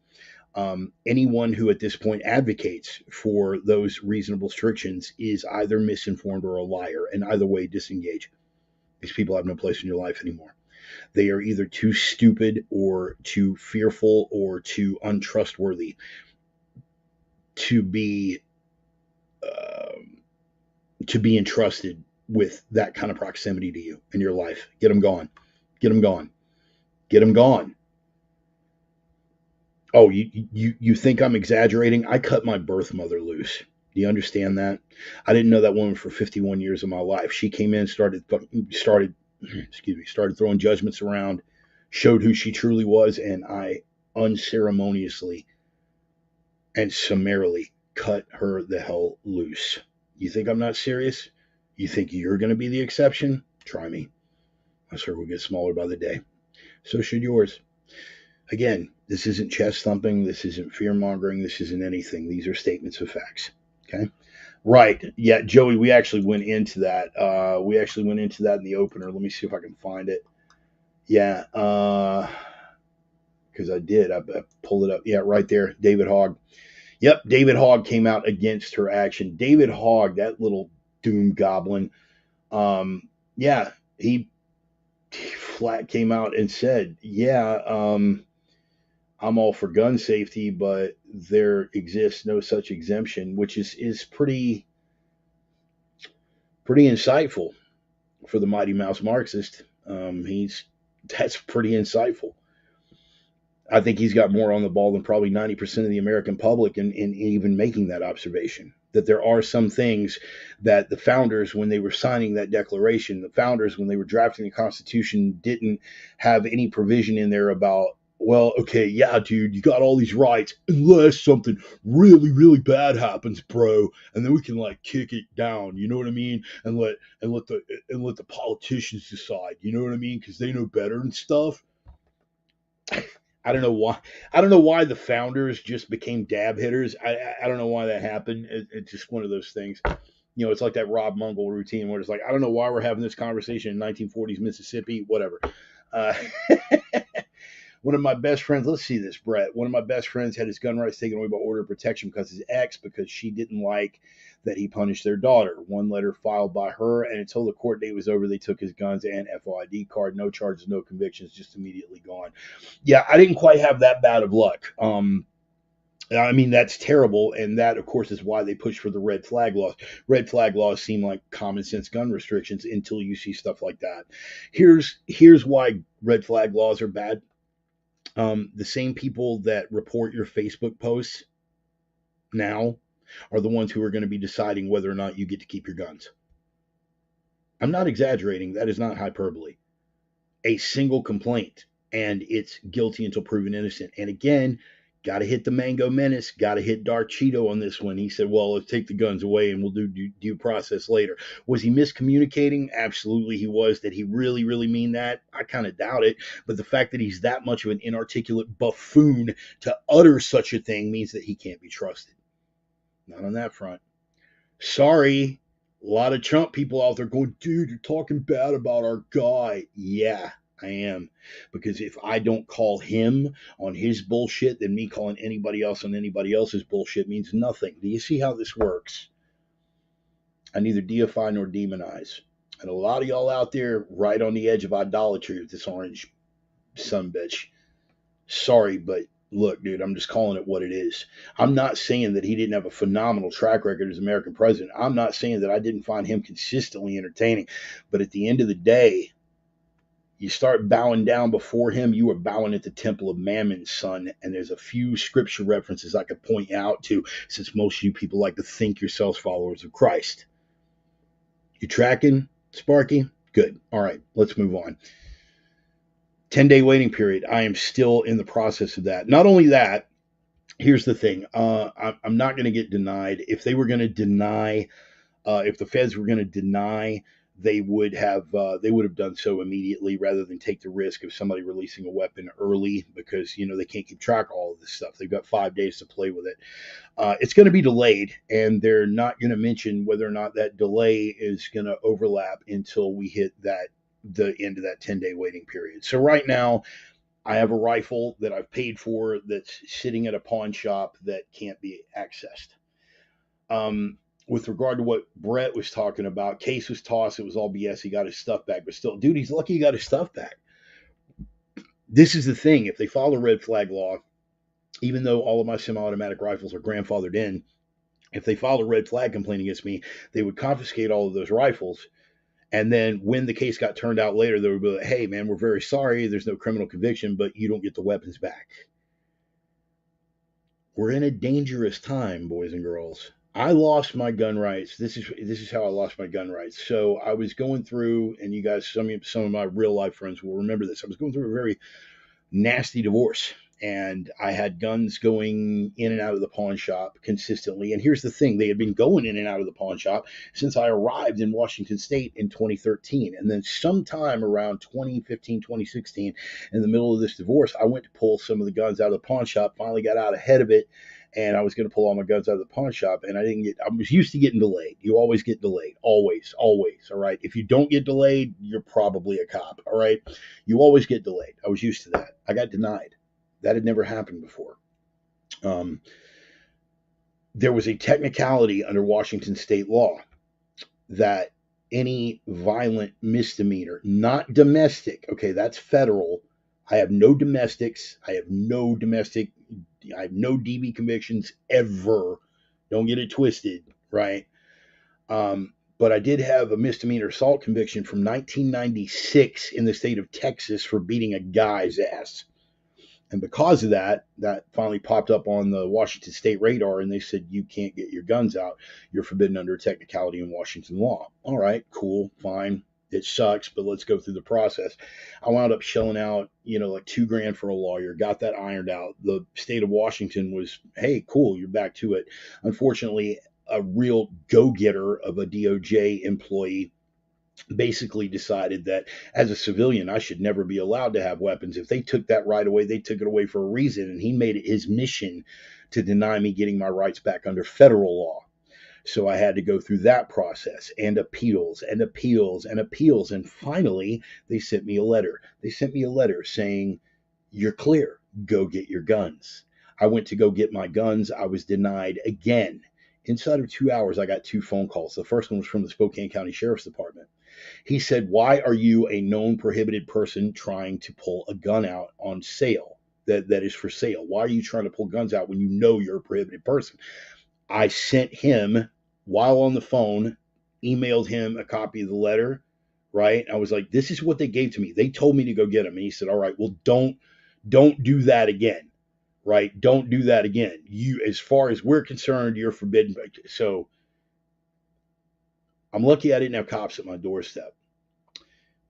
Anyone who at this point advocates for those reasonable restrictions is either misinformed or a liar, and either way, disengage. These people have no place in your life anymore. They are either too stupid or too fearful or too untrustworthy to be entrusted with that kind of proximity to you in your life. Get them gone. Get them gone. Get them gone. Oh, you think I'm exaggerating? I cut my birth mother loose. Do you understand that? I didn't know that woman for 51 years of my life. She came in, started throwing judgments around, showed who she truly was, and I unceremoniously and summarily cut her the hell loose. You think I'm not serious? You think you're going to be the exception? Try me. My circle gets smaller by the day. So should yours. Again, this isn't chest thumping. This isn't fear mongering. This isn't anything. These are statements of facts. Okay. Right. Yeah, Joey, we actually went into that. We actually went into that in the opener. Let me see if I can find it. Yeah. Because I did. I pulled it up. Yeah, right there. David Hogg. Yep. David Hogg came out against her action. David Hogg, that little doom goblin. Yeah, he flat came out and said, yeah, I'm all for gun safety, but there exists no such exemption, which is pretty insightful for the Mighty Mouse Marxist. That's pretty insightful. I think he's got more on the ball than probably 90% of the American public in even making that observation. That there are some things that the founders, when they were signing that declaration, the founders, when they were drafting the Constitution, didn't have any provision in there about, well, okay, yeah, dude, you got all these rights unless something really, really bad happens, bro, and then we can like kick it down. You know what I mean? And let the politicians decide. You know what I mean? Because they know better and stuff. I don't know why. I don't know why the founders just became dab hitters. I don't know why that happened. It's just one of those things. You know, it's like that Rob Mungle routine where it's like, I don't know why we're having this conversation in 1940s Mississippi. Whatever. Uh, One of my best friends, let's see this, Brett. One of my best friends had his gun rights taken away by order of protection because she didn't like that he punished their daughter. One letter filed by her, and until the court date was over, they took his guns and FOID card. No charges, no convictions, just immediately gone. Yeah, I didn't quite have that bad of luck. I mean, that's terrible, and that, of course, is why they push for the red flag laws. Red flag laws seem like common sense gun restrictions until you see stuff like that. Here's why red flag laws are bad. The same people that report your Facebook posts now are the ones who are going to be deciding whether or not you get to keep your guns. I'm not exaggerating. That is not hyperbole. A single complaint, and it's guilty until proven innocent. And again, got to hit the Mango Menace, got to hit Dark Cheeto on this one. He said, well, let's take the guns away and we'll do due process later. Was he miscommunicating? Absolutely he was. Did he really, really mean that? I kind of doubt it. But the fact that he's that much of an inarticulate buffoon to utter such a thing means that he can't be trusted. Not on that front. Sorry. A lot of Trump people out there going, dude, you're talking bad about our guy. Yeah, I am. Because if I don't call him on his bullshit, then me calling anybody else on anybody else's bullshit means nothing. Do you see how this works? I neither deify nor demonize. And a lot of y'all out there right on the edge of idolatry with this orange sumbitch. Sorry, but look, dude, I'm just calling it what it is. I'm not saying that he didn't have a phenomenal track record as American president. I'm not saying that I didn't find him consistently entertaining. But at the end of the day, you start bowing down before him, you are bowing at the temple of Mammon, son. And there's a few scripture references I could point out to, since most of you people like to think yourselves followers of Christ. You tracking, Sparky? Good. All right, let's move on. 10-day waiting period. I am still in the process of that. Not only that, here's the thing. I'm not going to get denied. If they were going to deny, if the feds were going to deny, they would have done so immediately rather than take the risk of somebody releasing a weapon early, because they can't keep track of all of this stuff. They've got 5 days to play with it. It's going to be delayed, and they're not going to mention whether or not that delay is going to overlap until we hit the end of that 10-day waiting period. So right now, I have a rifle that I've paid for that's sitting at a pawn shop that can't be accessed. With regard to what Brett was talking about, case was tossed. It was all BS. He got his stuff back, but still, dude, he's lucky he got his stuff back. This is the thing. If they follow red flag law, even though all of my semi-automatic rifles are grandfathered in, if they filed a red flag complaint against me, they would confiscate all of those rifles. And then when the case got turned out later, they would be like, hey, man, we're very sorry. There's no criminal conviction, but you don't get the weapons back. We're in a dangerous time, boys and girls. I lost my gun rights. This is how I lost my gun rights. So I was going through, and you guys, some of my real life friends will remember this. I was going through a very nasty divorce, and I had guns going in and out of the pawn shop consistently. And here's the thing. They had been going in and out of the pawn shop since I arrived in Washington State in 2013. And then sometime around 2015, 2016, in the middle of this divorce, I went to pull some of the guns out of the pawn shop, finally got out ahead of it, and I was going to pull all my guns out of the pawn shop, and I was used to getting delayed. You always get delayed. Always, always. All right. If you don't get delayed, you're probably a cop. All right. You always get delayed. I was used to that. I got denied. That had never happened before. There was a technicality under Washington state law that any violent misdemeanor, not domestic, okay, that's federal. I have no domestics. I have no DB convictions ever. Don't get it twisted, right? But I did have a misdemeanor assault conviction from 1996 in the state of Texas for beating a guy's ass. And because of that finally popped up on the Washington state radar, and they said, you can't get your guns out. You're forbidden under a technicality in Washington law. All right, cool, fine. It sucks, but let's go through the process. I wound up shelling out, like $2,000 for a lawyer, got that ironed out. The state of Washington was, hey, cool, you're back to it. Unfortunately, a real go-getter of a DOJ employee basically decided that as a civilian, I should never be allowed to have weapons. If they took that right away, they took it away for a reason. And he made it his mission to deny me getting my rights back under federal law. So I had to go through that process and appeals and appeals and appeals. And finally, they sent me a letter. They sent me a letter saying, you're clear. Go get your guns. I went to go get my guns. I was denied again. Inside of 2 hours, I got 2 phone calls. The first one was from the Spokane County Sheriff's Department. He said, why are you, a known prohibited person, trying to pull a gun out on sale that is for sale? Why are you trying to pull guns out when you know you're a prohibited person? I sent him, while on the phone, emailed him a copy of the letter, right? I was like, this is what they gave to me. They told me to go get them. And he said, all right, well, don't do that again, right? Don't do that again. You, as far as we're concerned, you're forbidden. So I'm lucky I didn't have cops at my doorstep.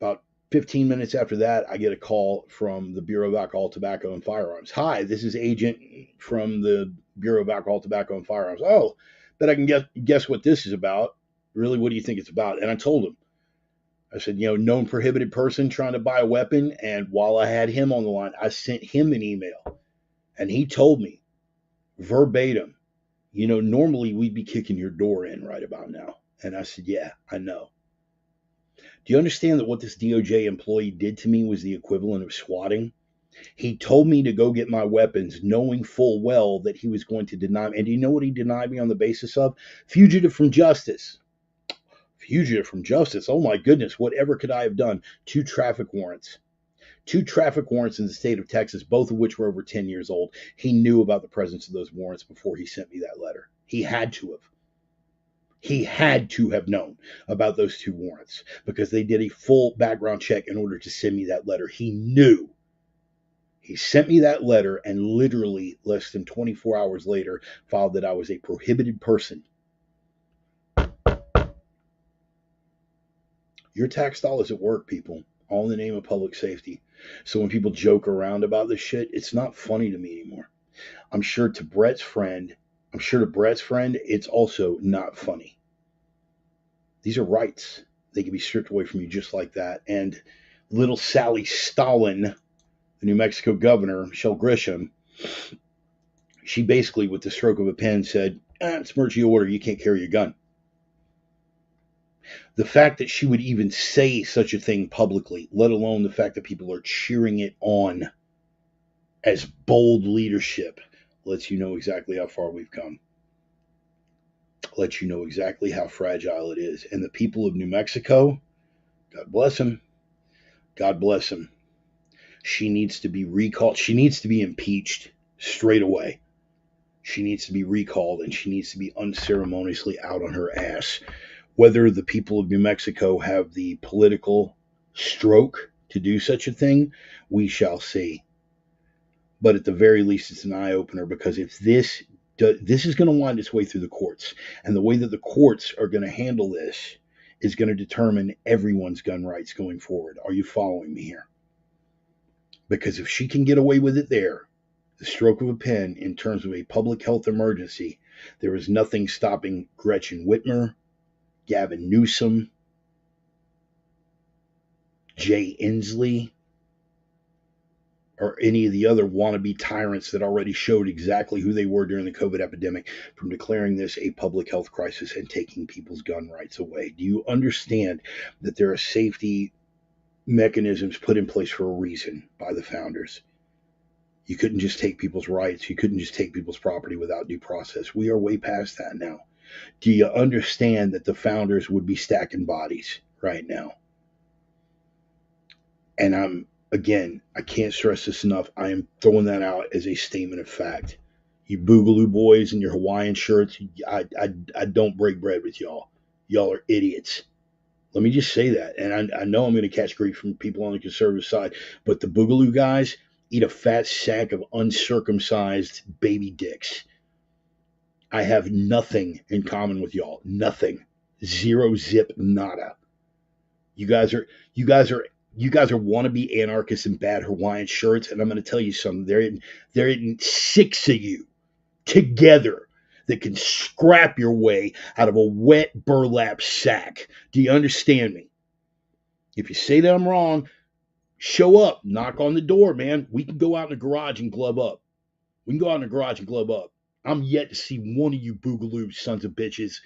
About 15 minutes after that, I get a call from the Bureau of Alcohol, Tobacco, and Firearms. Hi, this is Agent from the Bureau of Alcohol, Tobacco, and Firearms. Oh, bet I can guess what this is about. Really, what do you think it's about? And I told him. I said, known prohibited person trying to buy a weapon. And while I had him on the line, I sent him an email. And he told me verbatim, normally we'd be kicking your door in right about now. And I said, yeah, I know. Do you understand that what this DOJ employee did to me was the equivalent of swatting? He told me to go get my weapons, knowing full well that he was going to deny me. And do you know what he denied me on the basis of? Fugitive from justice. Fugitive from justice. Oh my goodness, whatever could I have done? 2 traffic warrants. 2 traffic warrants in the state of Texas, both of which were over 10 years old. He knew about the presence of those warrants before he sent me that letter. He had to have. He had to have known about those 2 warrants because they did a full background check in order to send me that letter. He knew. He sent me that letter and literally less than 24 hours later filed that I was a prohibited person. Your tax dollars at work, people, all in the name of public safety. So when people joke around about this shit, it's not funny to me anymore. I'm sure to Brett's friend, it's also not funny. These are rights. They can be stripped away from you just like that. And little Sally Stalin, the New Mexico governor, Michelle Grisham, she basically, with the stroke of a pen, said, it's emergency order. You can't carry a gun. The fact that she would even say such a thing publicly, let alone the fact that people are cheering it on as bold leadership, lets you know exactly how far we've come. Lets you know exactly how fragile it is. And the people of New Mexico, God bless them. God bless them. She needs to be recalled. She needs to be impeached straight away. She needs to be recalled and she needs to be unceremoniously out on her ass. Whether the people of New Mexico have the political stroke to do such a thing, we shall see. But at the very least, it's an eye-opener because if this is going to wind its way through the courts, and the way that the courts are going to handle this is going to determine everyone's gun rights going forward. Are you following me here? Because if she can get away with it there, the stroke of a pen, in terms of a public health emergency, there is nothing stopping Gretchen Whitmer, Gavin Newsom, Jay Inslee, or any of the other wannabe tyrants that already showed exactly who they were during the COVID epidemic from declaring this a public health crisis and taking people's gun rights away. Do you understand that there are safety mechanisms put in place for a reason by the founders? You couldn't just take people's rights. You couldn't just take people's property without due process. We are way past that now. Do you understand that the founders would be stacking bodies right now? And again, I can't stress this enough. I am throwing that out as a statement of fact. You Boogaloo boys in your Hawaiian shirts, I don't break bread with y'all. Y'all are idiots. Let me just say that. And I know I'm going to catch grief from people on the conservative side, but the Boogaloo guys eat a fat sack of uncircumcised baby dicks. I have nothing in common with y'all. Nothing. Zero zip nada. You guys are wannabe anarchists in bad Hawaiian shirts, and I'm going to tell you something. There ain't 6 of you together that can scrap your way out of a wet burlap sack. Do you understand me? If you say that I'm wrong, show up, knock on the door, man. We can go out in the garage and glove up. I'm yet to see one of you Boogaloo sons of bitches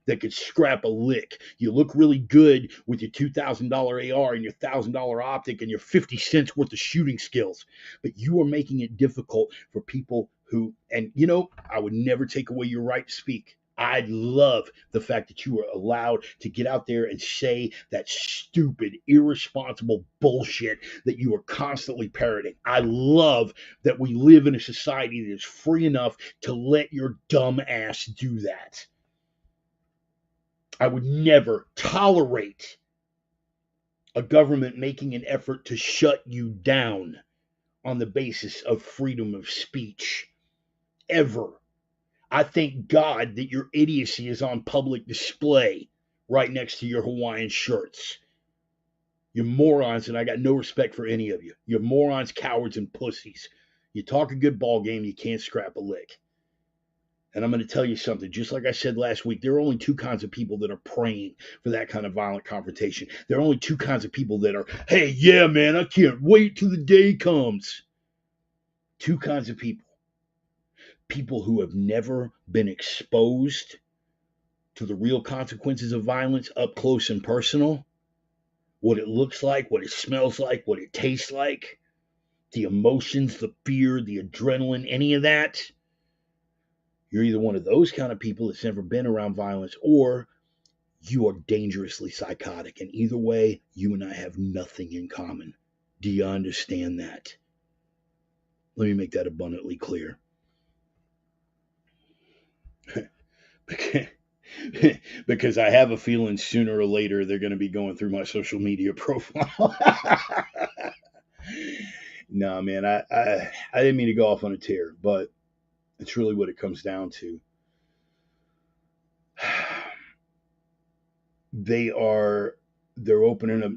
that could scrap a lick. You look really good with your $2,000 AR and your $1,000 optic and your 50 cents worth of shooting skills. But you are making it difficult for people who, and I would never take away your right to speak. I love the fact that you are allowed to get out there and say that stupid, irresponsible bullshit that you are constantly parroting. I love that we live in a society that is free enough to let your dumb ass do that. I would never tolerate a government making an effort to shut you down on the basis of freedom of speech. Ever. I thank God that your idiocy is on public display right next to your Hawaiian shirts. You're morons, and I got no respect for any of you. You're morons, cowards, and pussies. You talk a good ball game, you can't scrap a lick. And I'm going to tell you something. Just like I said last week, there are only 2 kinds of people that are praying for that kind of violent confrontation. There are only 2 kinds of people that are, hey, yeah, man, I can't wait till the day comes. 2 kinds of people. People who have never been exposed to the real consequences of violence up close and personal, what it looks like, what it smells like, what it tastes like, the emotions, the fear, the adrenaline, any of that, you're either one of those kind of people that's never been around violence, or you are dangerously psychotic. And either way, you and I have nothing in common. Do you understand that? Let me make that abundantly clear. Because I have a feeling sooner or later they're going to be going through my social media profile. No, man, I didn't mean to go off on a tear, but it's really what it comes down to. They're opening a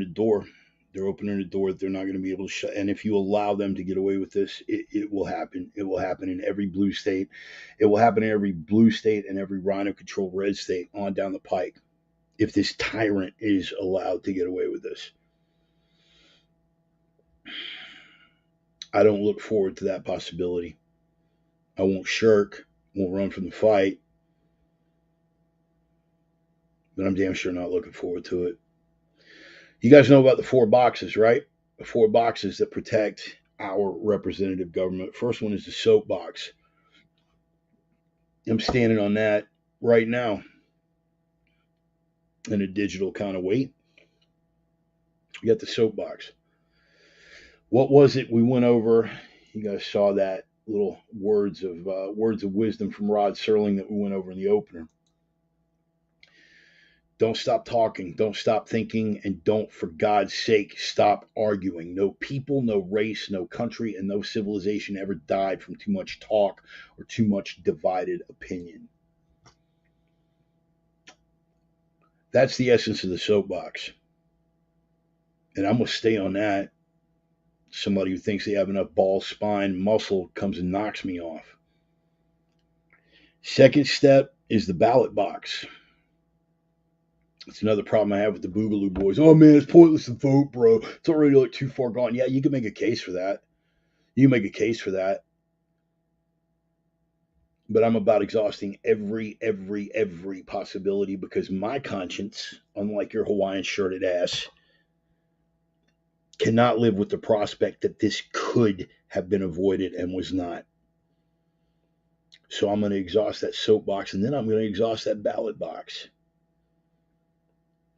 door. They're opening a door that they're not going to be able to shut. And if you allow them to get away with this, it will happen. It will happen in every blue state. It will happen in every blue state and every rhino controlled red state on down the pike. If this tyrant is allowed to get away with this, I don't look forward to that possibility. I won't shirk, won't run from the fight, but I'm damn sure not looking forward to it. You guys know about the 4 boxes, right? The 4 boxes that protect our representative government. First one is the soapbox. I'm standing on that right now in a digital kind of weight. You got the soapbox. What was it we went over? You guys saw that little words of wisdom from Rod Serling that we went over in the opener. Don't stop talking, don't stop thinking, and don't, for God's sake, stop arguing. No people, no race, no country, and no civilization ever died from too much talk or too much divided opinion. That's the essence of the soapbox. And I'm going to stay on that. Somebody who thinks they have enough ball, spine, muscle comes and knocks me off. Second step is the ballot box. It's another problem I have with the Boogaloo boys. Oh man, it's pointless to vote, bro. It's already like too far gone. Yeah, you can make a case for that. You can make a case for that. But I'm about exhausting every possibility, because my conscience, unlike your Hawaiian shirted ass, cannot live with the prospect that this could have been avoided and was not. So I'm going to exhaust that soapbox, and then I'm going to exhaust that ballot box.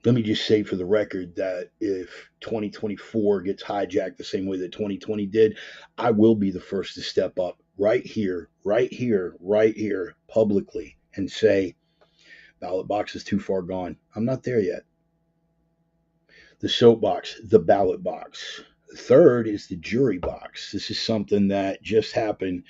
Let me just say for the record that if 2024 gets hijacked the same way that 2020 did, I will be the first to step up right here, publicly, and say, ballot box is too far gone. I'm not there yet. The soapbox, the ballot box. The third is the jury box. This is something that just happened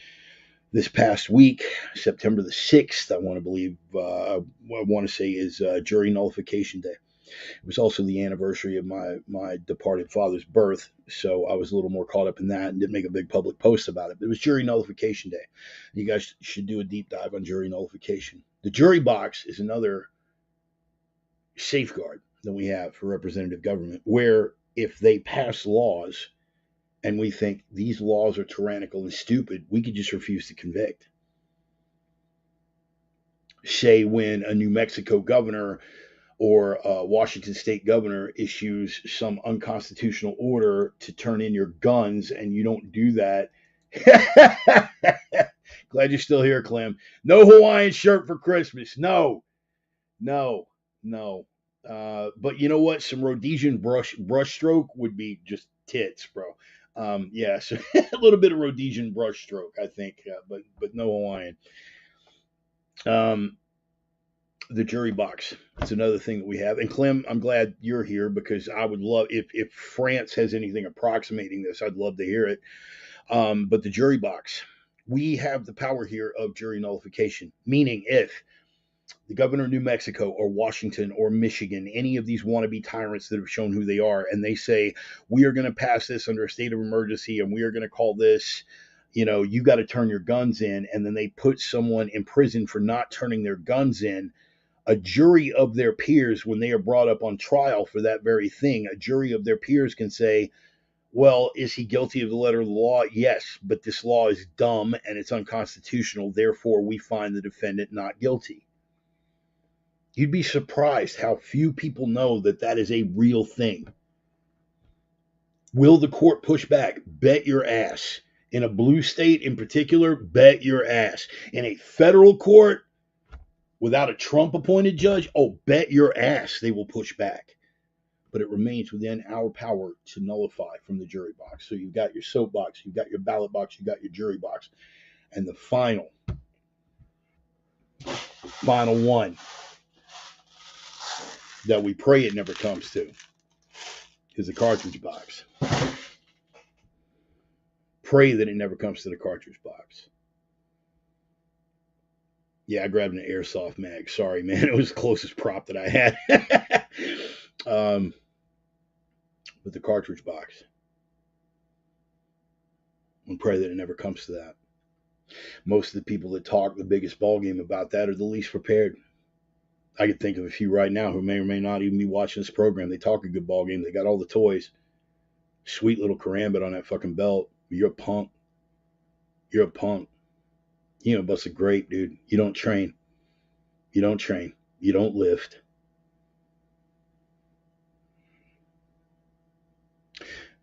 this past week, September the 6th, I want to say is jury nullification day. It was also the anniversary of my departed father's birth, so I was a little more caught up in that and didn't make a big public post about it. But it was jury nullification day. You guys should do a deep dive on jury nullification. The jury box is another safeguard that we have for representative government, where if they pass laws and we think these laws are tyrannical and stupid, we could just refuse to convict. Say when a New Mexico governor or a Washington state governor issues some unconstitutional order to turn in your guns and you don't do that. Glad you're still here, Clem. No Hawaiian shirt for Christmas. No. But you know what? Some Rhodesian brushstroke would be just tits, bro. Yeah, so a little bit of Rhodesian brushstroke, I think, but no Hawaiian. The jury box. It's another thing that we have. And Clem, I'm glad you're here, because I would love, if France has anything approximating this, I'd love to hear it. But the jury box, we have the power here of jury nullification, meaning if the governor of New Mexico or Washington or Michigan, any of these wannabe tyrants that have shown who they are, and they say, we are going to pass this under a state of emergency and we are going to call this, you got to turn your guns in, and then they put someone in prison for not turning their guns in, a jury of their peers, when they are brought up on trial for that very thing, a jury of their peers can say, well, is he guilty of the letter of the law? Yes, but this law is dumb and it's unconstitutional. Therefore, we find the defendant not guilty. You'd be surprised how few people know that that is a real thing. Will the court push back? Bet your ass. In a blue state in particular, bet your ass. In a federal court without a Trump appointed judge, oh, bet your ass they will push back. But it remains within our power to nullify from the jury box. So you've got your soapbox, you've got your ballot box, you've got your jury box. And the final one that we pray it never comes to is the cartridge box. Pray that it never comes to the cartridge box. Yeah, I grabbed an airsoft mag. Sorry, man. It was the closest prop that I had. With the cartridge box. And pray that it never comes to that. Most of the people that talk the biggest ball game about that are the least prepared. I could think of a few right now who may or may not even be watching this program. They talk a good ball game. They got all the toys. Sweet little karambit on that fucking belt. You're a punk. You're a punk. You know, bust a grape, dude. You don't train. You don't train. You don't lift.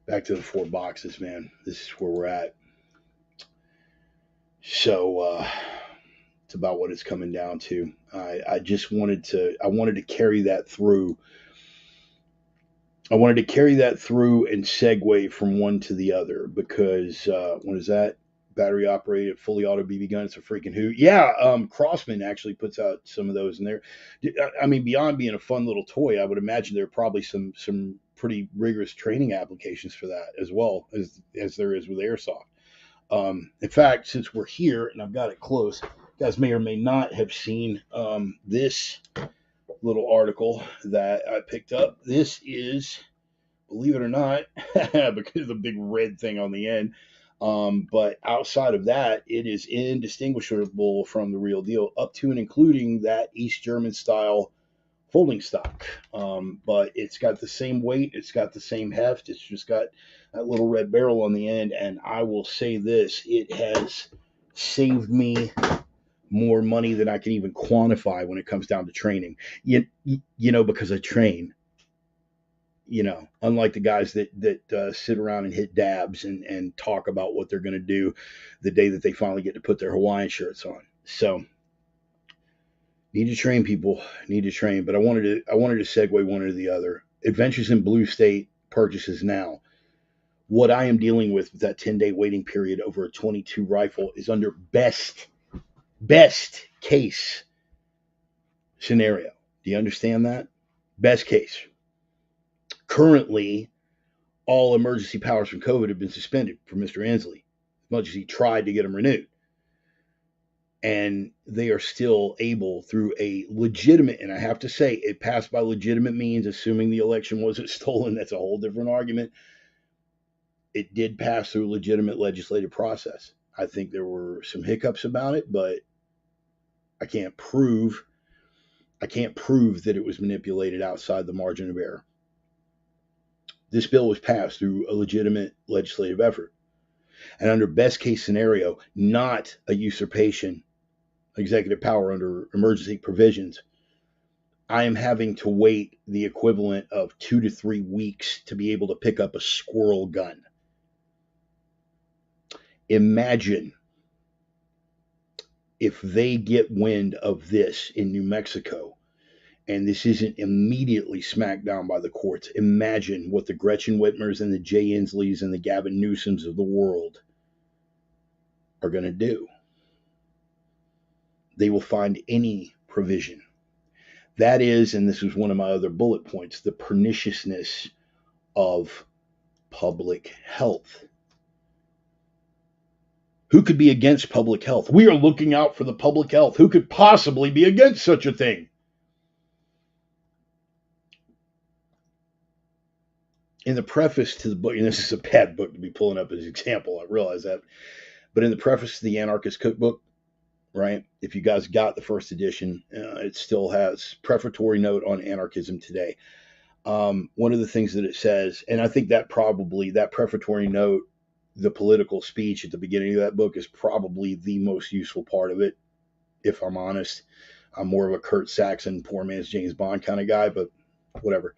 Back to the 4 boxes, man. This is where we're at. So it's about what it's coming down to. I just wanted to carry that through. I wanted to carry that through and segue from one to the other because what is that? Battery operated, fully auto BB gun. It's a freaking hoot. Yeah, Crossman actually puts out some of those in there. I mean, beyond being a fun little toy, I would imagine there are probably some pretty rigorous training applications for that as well as there is with airsoft. In fact, since we're here and I've got it close, you guys may or may not have seen this little article that I picked up. This is, believe it or not, because of the big red thing on the end. But outside of that, it is indistinguishable from the real deal, up to and including that East German style folding stock. But it's got the same weight, it's got the same heft, it's just got that little red barrel on the end. And I will say this, it has saved me more money than I can even quantify when it comes down to training. You know, because I train. You know, unlike the guys that sit around and hit dabs and talk about what they're going to do the day that they finally get to put their Hawaiian shirts on. So, need to train, people. Need to train. But I wanted to segue one or the other. Adventures in Blue State purchases now. What I am dealing with that 10-day waiting period over a 22 rifle is under best case scenario. Do you understand that? Best case. Currently, all emergency powers from COVID have been suspended for Mr. Inslee, as much as he tried to get them renewed. And they are still able, through a legitimate, and I have to say, it passed by legitimate means, assuming the election wasn't stolen. That's a whole different argument. It did pass through a legitimate legislative process. I think there were some hiccups about it, but I can't prove that it was manipulated outside the margin of error. This bill was passed through a legitimate legislative effort. And under best case scenario, not a usurpation executive power under emergency provisions, I am having to wait the equivalent of 2 to 3 weeks to be able to pick up a squirrel gun. Imagine if they get wind of this in New Mexico and this isn't immediately smacked down by the courts. Imagine what the Gretchen Whitmers and the Jay Insleys and the Gavin Newsoms of the world are going to do. They will find any provision. That is, and this was one of my other bullet points, the perniciousness of public health. Who could be against public health? We are looking out for the public health. Who could possibly be against such a thing? In the preface to the book, and this is a bad book to be pulling up as an example, I realize that, but in the preface to the Anarchist Cookbook, right, if you guys got the first edition, it still has prefatory note on anarchism today. One of the things that it says, and I think that probably, that prefatory note, the political speech at the beginning of that book is probably the most useful part of it, if I'm honest. I'm more of a Kurt Saxon, poor man's James Bond kind of guy, but whatever.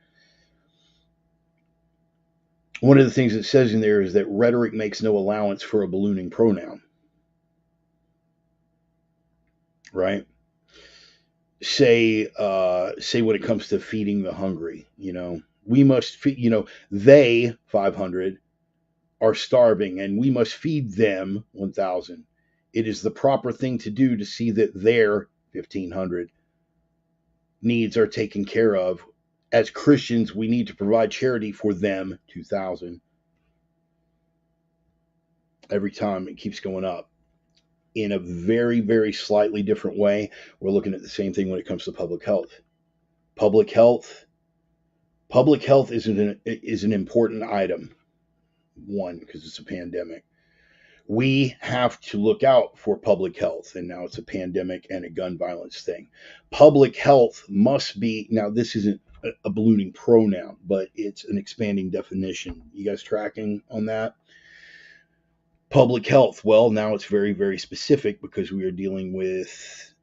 One of the things it says in there is that rhetoric makes no allowance for a ballooning pronoun, right? Say when it comes to feeding the hungry, we must feed, they 500 are starving and we must feed them 1,000. It is the proper thing to do to see that their 1,500 needs are taken care of. As Christians, we need to provide charity for them 2,000. Every time it keeps going up in a very, very slightly different way. We're looking at the same thing when it comes to public health. Public health, public health is an important item. One, because it's a pandemic. We have to look out for public health, and now it's a pandemic and a gun violence thing. Public health must be, now this isn't a ballooning pronoun, but it's an expanding definition. You guys tracking on that? Public health, well, now it's very, very specific because we are dealing with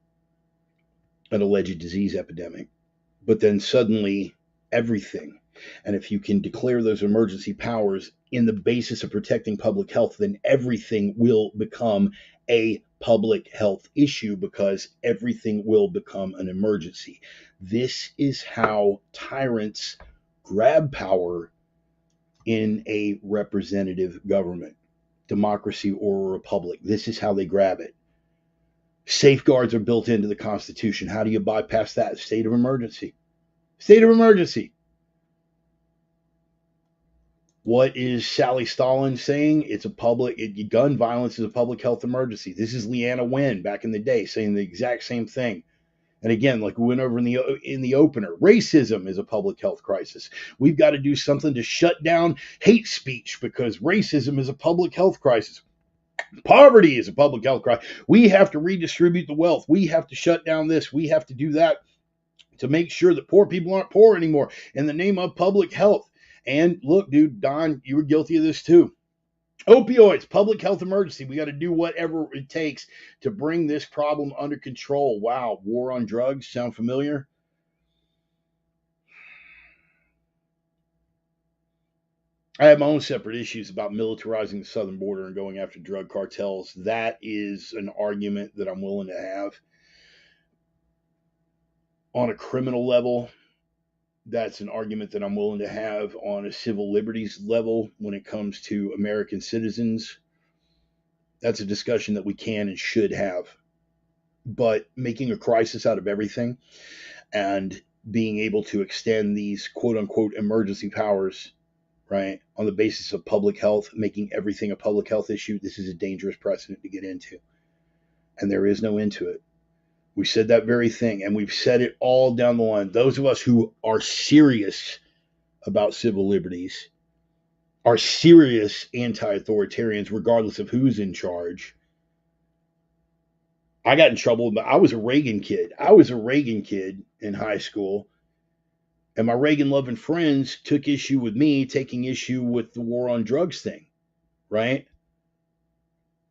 an alleged disease epidemic. But then suddenly everything, and if you can declare those emergency powers in the basis of protecting public health, then everything will become a public health issue because everything will become an emergency. This is how tyrants grab power in a representative government, democracy or a republic. This is how they grab it. Safeguards are built into the Constitution. How do you bypass that? State of emergency. State of emergency. What is Sally Stalin saying? Gun violence is a public health emergency. This is Leanna Wen back in the day saying the exact same thing. And again, like we went over in the opener, racism is a public health crisis. We've got to do something to shut down hate speech because racism is a public health crisis. Poverty is a public health crisis. We have to redistribute the wealth. We have to shut down this. We have to do that to make sure that poor people aren't poor anymore in the name of public health. And look, dude, Don, you were guilty of this too. Opioids, public health emergency. We got to do whatever it takes to bring this problem under control. Wow, war on drugs, sound familiar? I have my own separate issues about militarizing the southern border and going after drug cartels. That is an argument that I'm willing to have. On a criminal level, that's an argument that I'm willing to have on a civil liberties level when it comes to American citizens. That's a discussion that we can and should have. But making a crisis out of everything and being able to extend these quote unquote emergency powers, right, on the basis of public health, making everything a public health issue, this is a dangerous precedent to get into. And there is no end to it. We said that very thing, and we've said it all down the line. Those of us who are serious about civil liberties are serious anti-authoritarians, regardless of who's in charge. I got in trouble, but I was a Reagan kid. I was a Reagan kid in high school, and my Reagan-loving friends took issue with me taking issue with the war on drugs thing, right?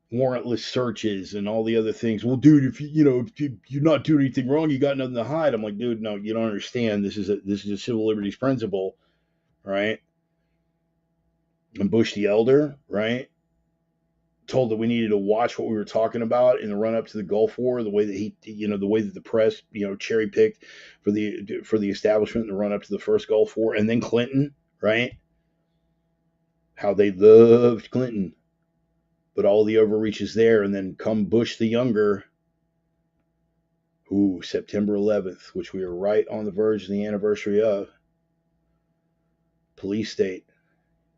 Warrantless searches and all the other things. Well, dude, if you're not doing anything wrong, you got nothing to hide. I'm like, dude, no, you don't understand. This is a civil liberties principle, right? And Bush the Elder, right, told that we needed to watch what we were talking about in the run up to the Gulf War, the way that the way that the press, cherry picked for the establishment in the run up to the first Gulf War, and then Clinton, right? How they loved Clinton. But all the overreach is there, and then come Bush the Younger, September 11th, which we are right on the verge of the anniversary of. Police state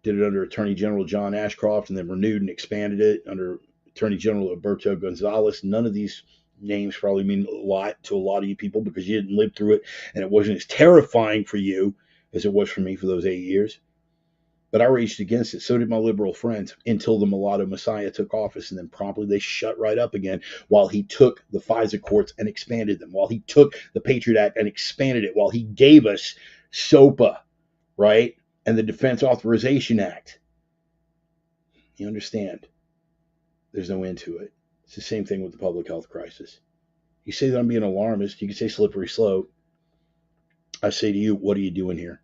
did it under Attorney General John Ashcroft, and then renewed and expanded it under Attorney General Alberto Gonzales. None of these names probably mean a lot to a lot of you people because you didn't live through it, and it wasn't as terrifying for you as it was for me for those 8 years. But I raged against it. So did my liberal friends until the mulatto messiah took office. And then promptly they shut right up again while he took the FISA courts and expanded them, while he took the Patriot Act and expanded it, while he gave us SOPA, right? And the Defense Authorization Act. You understand? There's no end to it. It's the same thing with the public health crisis. You say that I'm being alarmist. You can say slippery slope. I say to you, what are you doing here?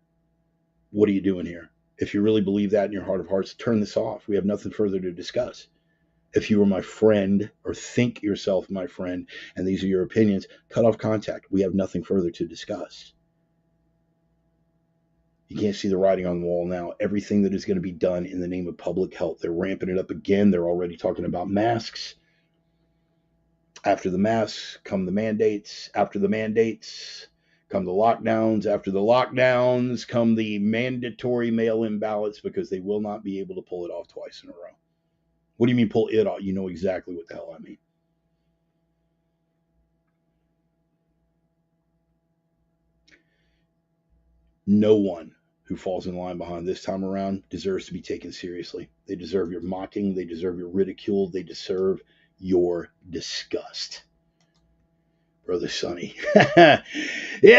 What are you doing here? If you really believe that in your heart of hearts, turn this off. We have nothing further to discuss. If you are my friend or think yourself my friend and these are your opinions, cut off contact. We have nothing further to discuss. You can't see the writing on the wall now. Everything that is going to be done in the name of public health, they're ramping it up again. They're already talking about masks. After the masks come the mandates. After the mandates come the lockdowns. After the lockdowns come the mandatory mail-in ballots because they will not be able to pull it off twice in a row. What do you mean pull it off? You know exactly what the hell I mean. No one who falls in line behind this time around deserves to be taken seriously. They deserve your mocking. They deserve your ridicule. They deserve your disgust. Brother Sonny. Yeah,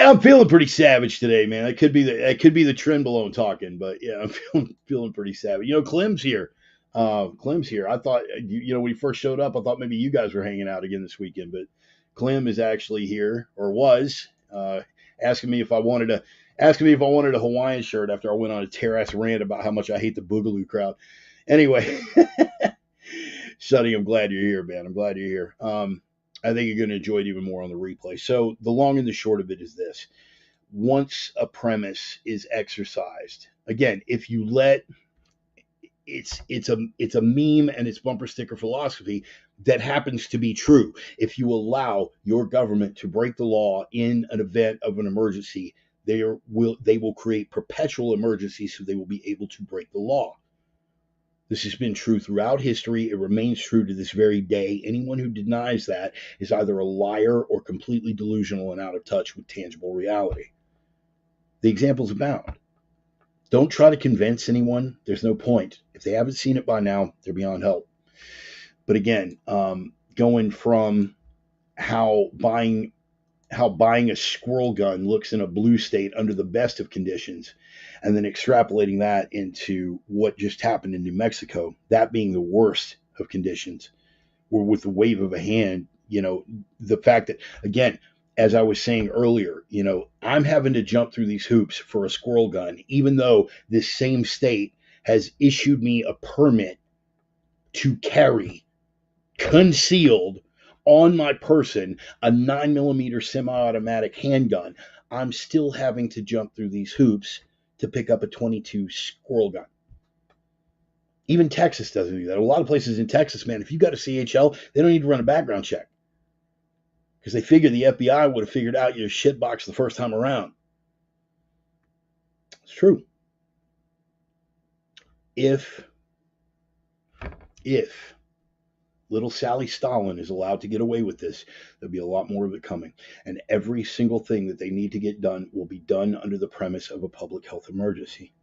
I'm feeling pretty savage today, man. It could be the Trenbolone talking, but yeah, I'm feeling pretty savage. Clem's here. Clem's here. I thought when he first showed up, I thought maybe you guys were hanging out again this weekend, but Clem is actually here, or was, asking me if I wanted a Hawaiian shirt after I went on a tear-ass rant about how much I hate the Boogaloo crowd. Anyway, Sonny, I'm glad you're here, man. I'm glad you're here. I think you're going to enjoy it even more on the replay. So the long and the short of it is this. Once a premise is exercised, again, if you let it's a meme and it's bumper sticker philosophy that happens to be true. If you allow your government to break the law in an event of an emergency, they will create perpetual emergencies, so they will be able to break the law. This has been true throughout history. It remains true to this very day. Anyone who denies that is either a liar or completely delusional and out of touch with tangible reality. The examples abound. Don't try to convince anyone. There's no point. If they haven't seen it by now, they're beyond help. But again, going from how buying a squirrel gun looks in a blue state under the best of conditions, and then extrapolating that into what just happened in New Mexico, that being the worst of conditions, where with the wave of a hand, the fact that, again, as I was saying earlier, I'm having to jump through these hoops for a squirrel gun, even though this same state has issued me a permit to carry concealed on my person a 9mm semi-automatic handgun. I'm still having to jump through these hoops to pick up a 22 squirrel gun. Even Texas doesn't do that. A lot of places in Texas, man, if you got a CHL, they don't need to run a background check, because they figure the FBI would have figured out your shitbox the first time around. It's true. If little Sally Stalin is allowed to get away with this, there'll be a lot more of it coming. And every single thing that they need to get done will be done under the premise of a public health emergency.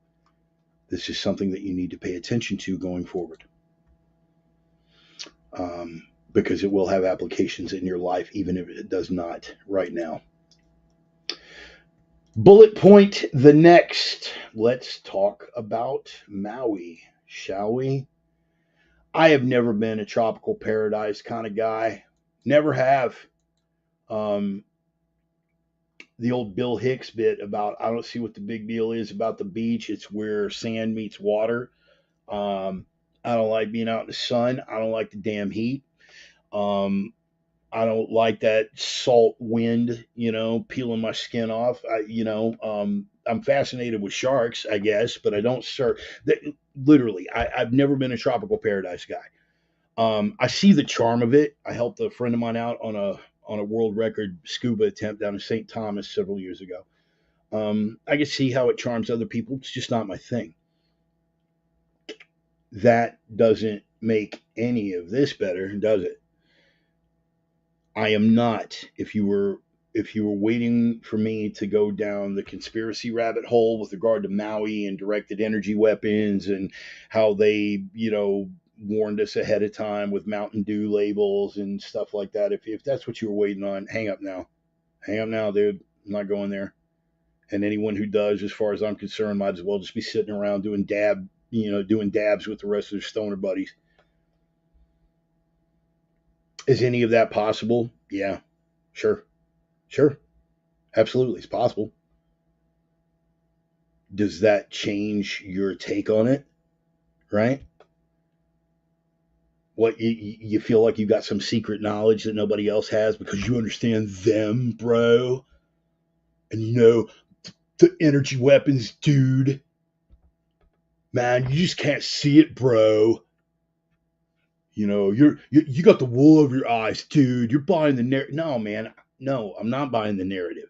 This is something that you need to pay attention to going forward. Because it will have applications in your life, even if it does not right now. Bullet point the next. Let's talk about Maui, shall we? I have never been a tropical paradise kind of guy. Never have. The old Bill Hicks bit about, I don't see what the big deal is about the beach. It's where sand meets water. I don't like being out in the sun. I don't like the damn heat. I don't like that salt wind, peeling my skin off. I'm fascinated with sharks, I guess, but I don't surf. Literally, I've never been a tropical paradise guy. I see the charm of it. I helped a friend of mine out on a world record scuba attempt down in St. Thomas several years ago. I can see how it charms other people. It's just not my thing. That doesn't make any of this better, does it? I am not. If you were waiting for me to go down the conspiracy rabbit hole with regard to Maui and directed energy weapons and how they, warned us ahead of time with Mountain Dew labels and stuff like that. If that's what you were waiting on, hang up now. Hang up now, dude. I'm not going there. And anyone who does, as far as I'm concerned, might as well just be sitting around doing dabs with the rest of their stoner buddies. Is any of that possible? Yeah. Sure. Sure. Absolutely. It's possible. Does that change your take on it? Right? What you feel like you've got some secret knowledge that nobody else has because you understand them, bro, and you know the energy weapons, dude. Man, you just can't see it, bro. You know, you got the wool over your eyes, dude. You're buying the narrative. No, man, no, I'm not buying the narrative.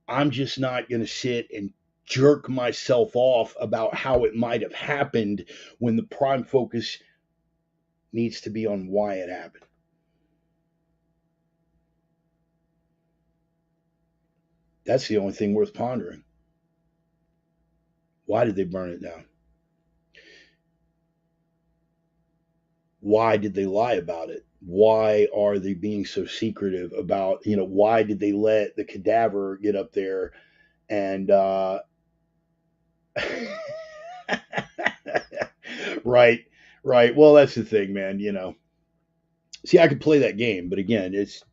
I'm just not going to sit and jerk myself off about how it might have happened when the prime focus needs to be on why it happened. That's the only thing worth pondering. Why did they burn it down? Why did they lie about it? Why are they being so secretive about, why did they let the cadaver get up there and, right, right. Well, that's the thing, man. See, I could play that game, but again, it's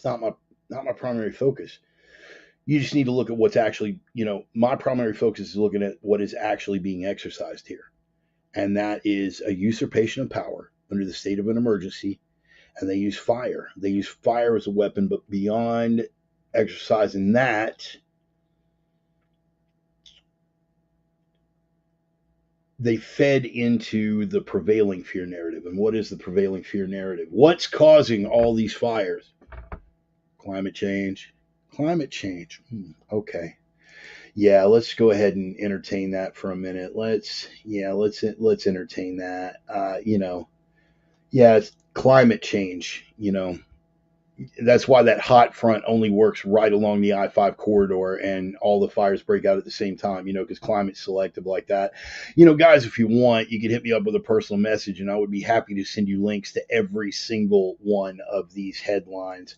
not my primary focus. You just need to look at what's actually, my primary focus is looking at what is actually being exercised here. And that is a usurpation of power under the state of an emergency. And they use fire. They use fire as a weapon, but beyond exercising that, they fed into the prevailing fear narrative. And what is the prevailing fear narrative? What's causing all these fires? Climate change. Climate change. Okay. Yeah, let's go ahead and entertain that for a minute. Let's entertain that. Yeah, it's climate change. That's why that hot front only works right along the I-5 corridor, and all the fires break out at the same time. Because climate's selective like that. Guys, if you want, you can hit me up with a personal message, and I would be happy to send you links to every single one of these headlines.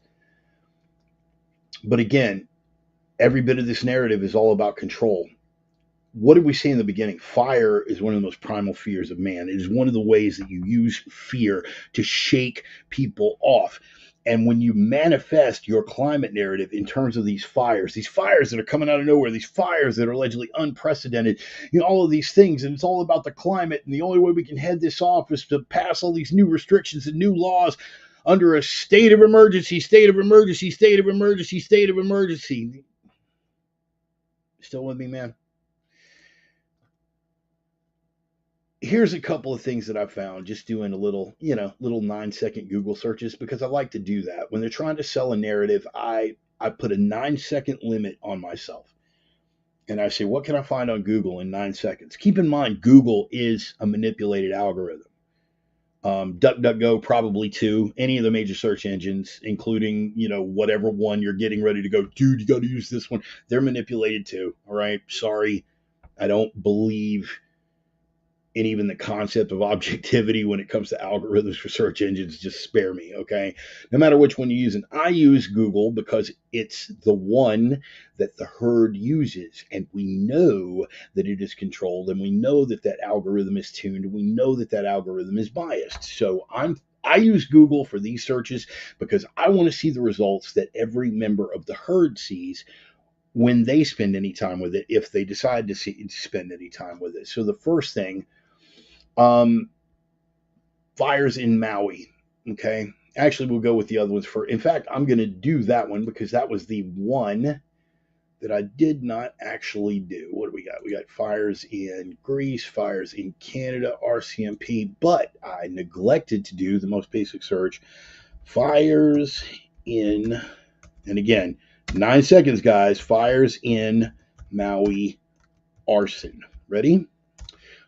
But again, every bit of this narrative is all about control. What did we say in the beginning? Fire is one of the most primal fears of man. It is one of the ways that you use fear to shake people off. And when you manifest your climate narrative in terms of these fires that are coming out of nowhere, these fires that are allegedly unprecedented, all of these things, and it's all about the climate, and the only way we can head this off is to pass all these new restrictions and new laws under a state of emergency, state of emergency, state of emergency, state of emergency. Still with me, man? Here's a couple of things that I found just doing a little 9-second Google searches, because I like to do that. When they're trying to sell a narrative, I put a 9-second limit on myself. And I say, what can I find on Google in 9 seconds? Keep in mind, Google is a manipulated algorithm. DuckDuckGo probably too. Any of the major search engines, including whatever one you're getting ready to go, dude, you got to use this one. They're manipulated too. All right, sorry, I don't believe in even the concept of objectivity when it comes to algorithms for search engines. Just spare me, okay? No matter which one you're using. I use Google because it's the one that the herd uses, and we know that it is controlled, and we know that that algorithm is tuned, and we know that that algorithm is biased. So I use Google for these searches because I want to see the results that every member of the herd sees when they spend any time with it, if they decide to spend any time with it. So the first thing, um, fires in Maui. Okay. Actually, we'll go with the other ones for. In fact, I'm going to do that one because that was the one that I did not actually do. What do we got? We got fires in Greece, fires in Canada, RCMP, but I neglected to do the most basic search. Fires in, and again, 9 seconds, guys. Fires in Maui, arson. Ready?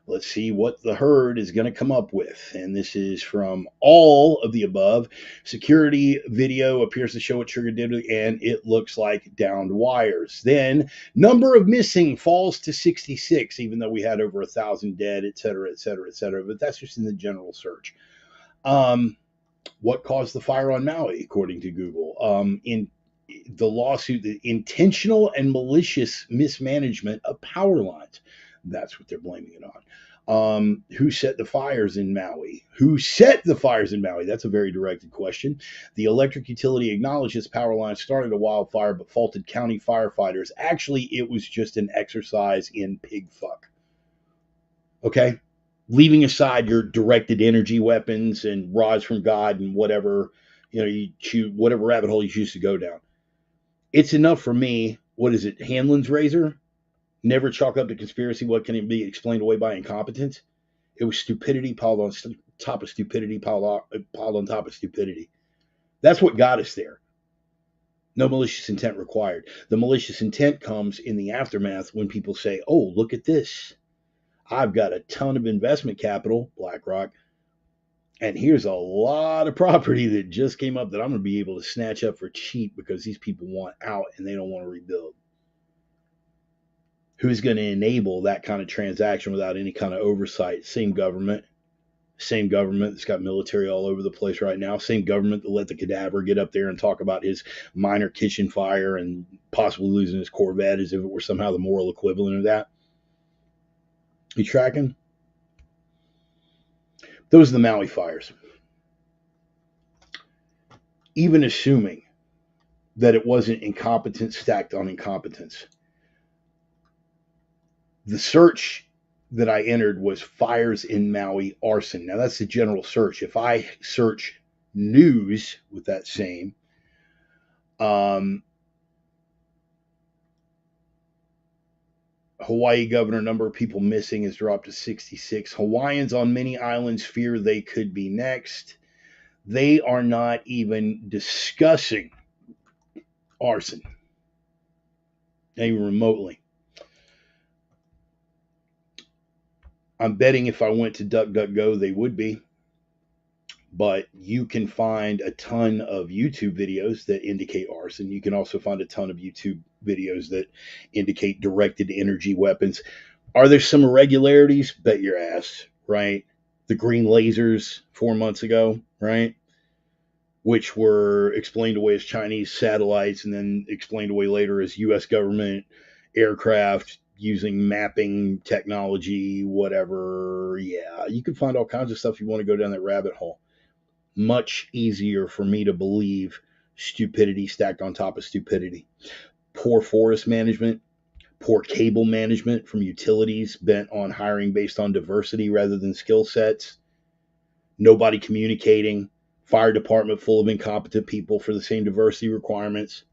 Let's see what the herd is going to come up with. And this is from all of the above. Security video appears to show what trigger did, and it looks like downed wires. Then number of missing falls to 66, even though we had over 1,000 dead, et cetera, et cetera, et cetera. But that's just in the general search. What caused the fire on Maui, according to Google? In the lawsuit, the intentional and malicious mismanagement of power lines. That's what they're blaming it on. Who set the fires in Maui? Who set the fires in Maui? That's a very directed question. The electric utility acknowledged its power line started a wildfire but faulted county firefighters. Actually, it was just an exercise in pig fuck. Okay? Leaving aside your directed energy weapons and rods from God and whatever, you choose, whatever rabbit hole you choose to go down. It's enough for me. What is it? Hanlon's razor? Never chalk up the conspiracy. What can it be explained away by incompetence? It was stupidity piled on top of stupidity, piled on top of stupidity. That's what got us there. No malicious intent required. The malicious intent comes in the aftermath when people say, oh, look at this. I've got a ton of investment capital, BlackRock, and here's a lot of property that just came up that I'm going to be able to snatch up for cheap because these people want out and they don't want to rebuild. Who's going to enable that kind of transaction without any kind of oversight? Same government that's got military all over the place right now. Same government that let the cadaver get up there and talk about his minor kitchen fire and possibly losing his Corvette as if it were somehow the moral equivalent of that. You tracking? Those are the Maui fires. Even assuming that it wasn't incompetence stacked on incompetence, the search that I entered was fires in Maui arson. Now that's the general search. If I search news with that same, Hawaii governor, number of people missing has dropped to 66. Hawaiians on many islands fear they could be next. They are not even discussing arson, even remotely. I'm betting if I went to DuckDuckGo, they would be. But you can find a ton of YouTube videos that indicate arson. You can also find a ton of YouTube videos that indicate directed energy weapons. Are there some irregularities? Bet your ass, right? The green lasers 4 months ago, right? Which were explained away as Chinese satellites and then explained away later as U.S. government aircraft using mapping technology, whatever. Yeah, you can find all kinds of stuff if you want to go down that rabbit hole. Much easier for me to believe stupidity stacked on top of stupidity. Poor forest management, poor cable management from utilities bent on hiring based on diversity rather than skill sets. Nobody communicating. Fire department full of incompetent people for the same diversity requirements.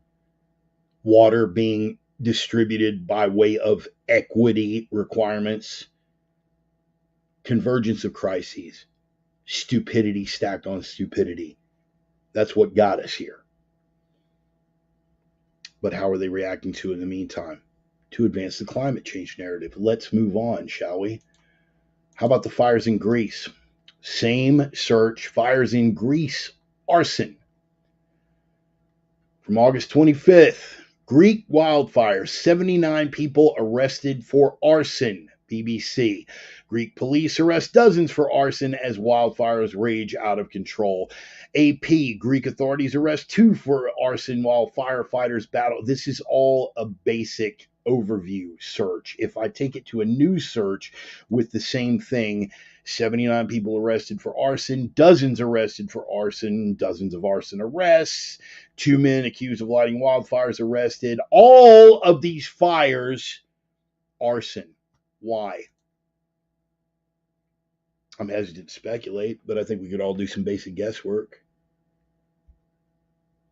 Water being distributed by way of equity requirements. Convergence of crises. Stupidity stacked on stupidity. That's what got us here. But how are they reacting to it in the meantime? To advance the climate change narrative. Let's move on, shall we? How about the fires in Greece? Same search, fires in Greece, arson. From August 25th, Greek wildfires, 79 people arrested for arson. BBC. Greek police arrest dozens for arson as wildfires rage out of control. AP. Greek authorities arrest 2 for arson while firefighters battle. This is all a basic overview search. If I take it to a new search with the same thing, 79 people arrested for arson, dozens arrested for arson, dozens of arson arrests, 2 men accused of lighting wildfires arrested. All of these fires, arson. Why? I'm hesitant to speculate, but I think we could all do some basic guesswork.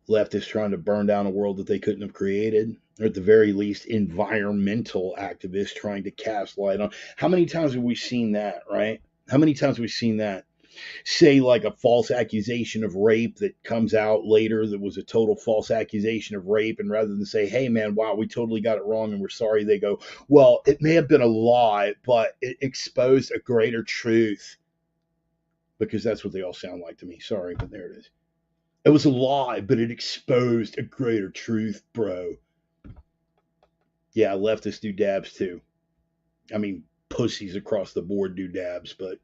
Leftists trying to burn down a world that they couldn't have created, or at the very least, environmental activists trying to cast light on. How many times have we seen that, right? How many times have we seen that? Say like a false accusation of rape that comes out later that was a total false accusation of rape, and rather than say, hey man, wow, we totally got it wrong and we're sorry, they go, well, it may have been a lie, but it exposed a greater truth. Because that's what they all sound like to me. Sorry, but there it is. It was a lie, but it exposed a greater truth, bro. Yeah, leftists do dabs too. I mean, pussies across the board do dabs, but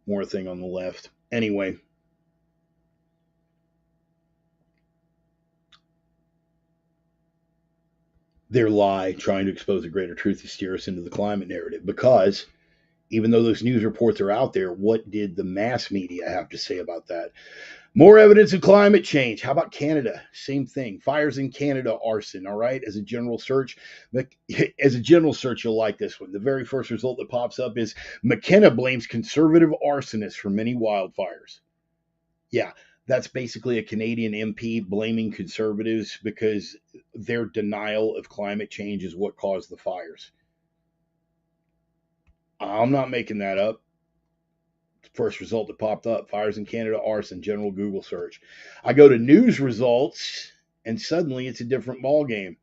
more a thing on the left. Anyway, their lie trying to expose a greater truth to steer us into the climate narrative, because Even though those news reports are out there, what did the mass media have to say about that? More evidence of climate change. How about Canada? Same thing. Fires in Canada, arson. All right. As a general search, you'll like this one. The very first result that pops up is McKenna blames conservative arsonists for many wildfires. Yeah, that's basically a Canadian MP blaming conservatives because their denial of climate change is what caused the fires. I'm not making that up. First result that popped up: fires in Canada, arson, general Google search. I go to news results, and suddenly it's a different ballgame.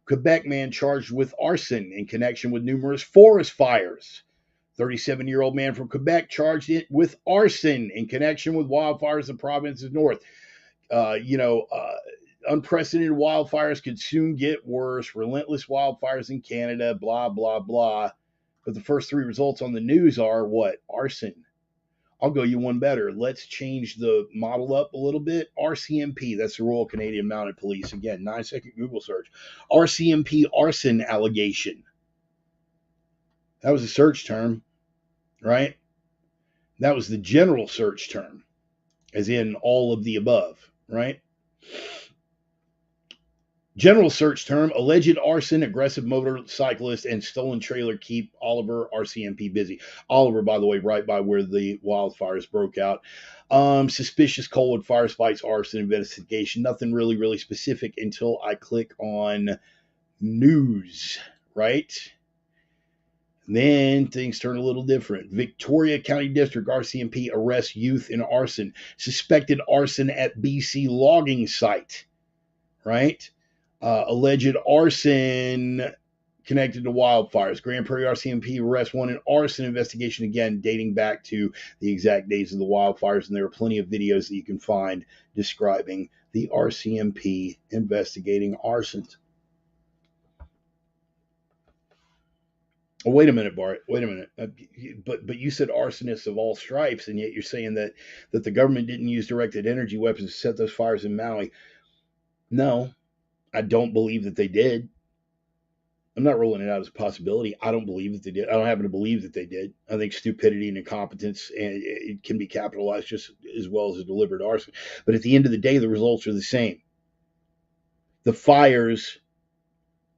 Quebec man charged with arson in connection with numerous forest fires. 37-year-old man from Quebec charged it with arson in connection with wildfires in the province's north. Uh, you know, uh, Unprecedented wildfires could soon get worse. Relentless wildfires in Canada, blah, blah, blah. But the first three results on the news are what? Arson. I'll go you one better. Let's change the model up a little bit. RCMP, that's the Royal Canadian Mounted Police. Again, 9-second Google search. RCMP arson allegation. That was a search term, right? That was the general search term, as in all of the above, right? General search term: alleged arson, aggressive motorcyclist, and stolen trailer keep Oliver RCMP busy. Oliver, by the way, right by where the wildfires broke out. Suspicious Colwood fires fights arson investigation. Nothing really, really specific until I click on news, right? Then things turn a little different. Victoria County District RCMP arrests youth in arson. Suspected arson at BC logging site, right? Alleged arson connected to wildfires. Grand Prairie RCMP arrests one in arson investigation, again, dating back to the exact days of the wildfires. And there are plenty of videos that you can find describing the RCMP investigating arsons. Oh, wait a minute, Bart. Wait a minute. But you said arsonists of all stripes, and yet you're saying that the government didn't use directed energy weapons to set those fires in Maui. No, I don't believe that they did. I'm not ruling it out as a possibility. I don't believe that they did. I don't happen to believe that they did. I think stupidity and incompetence and it can be capitalized just as well as a deliberate arson. But at the end of the day, the results are the same. The fires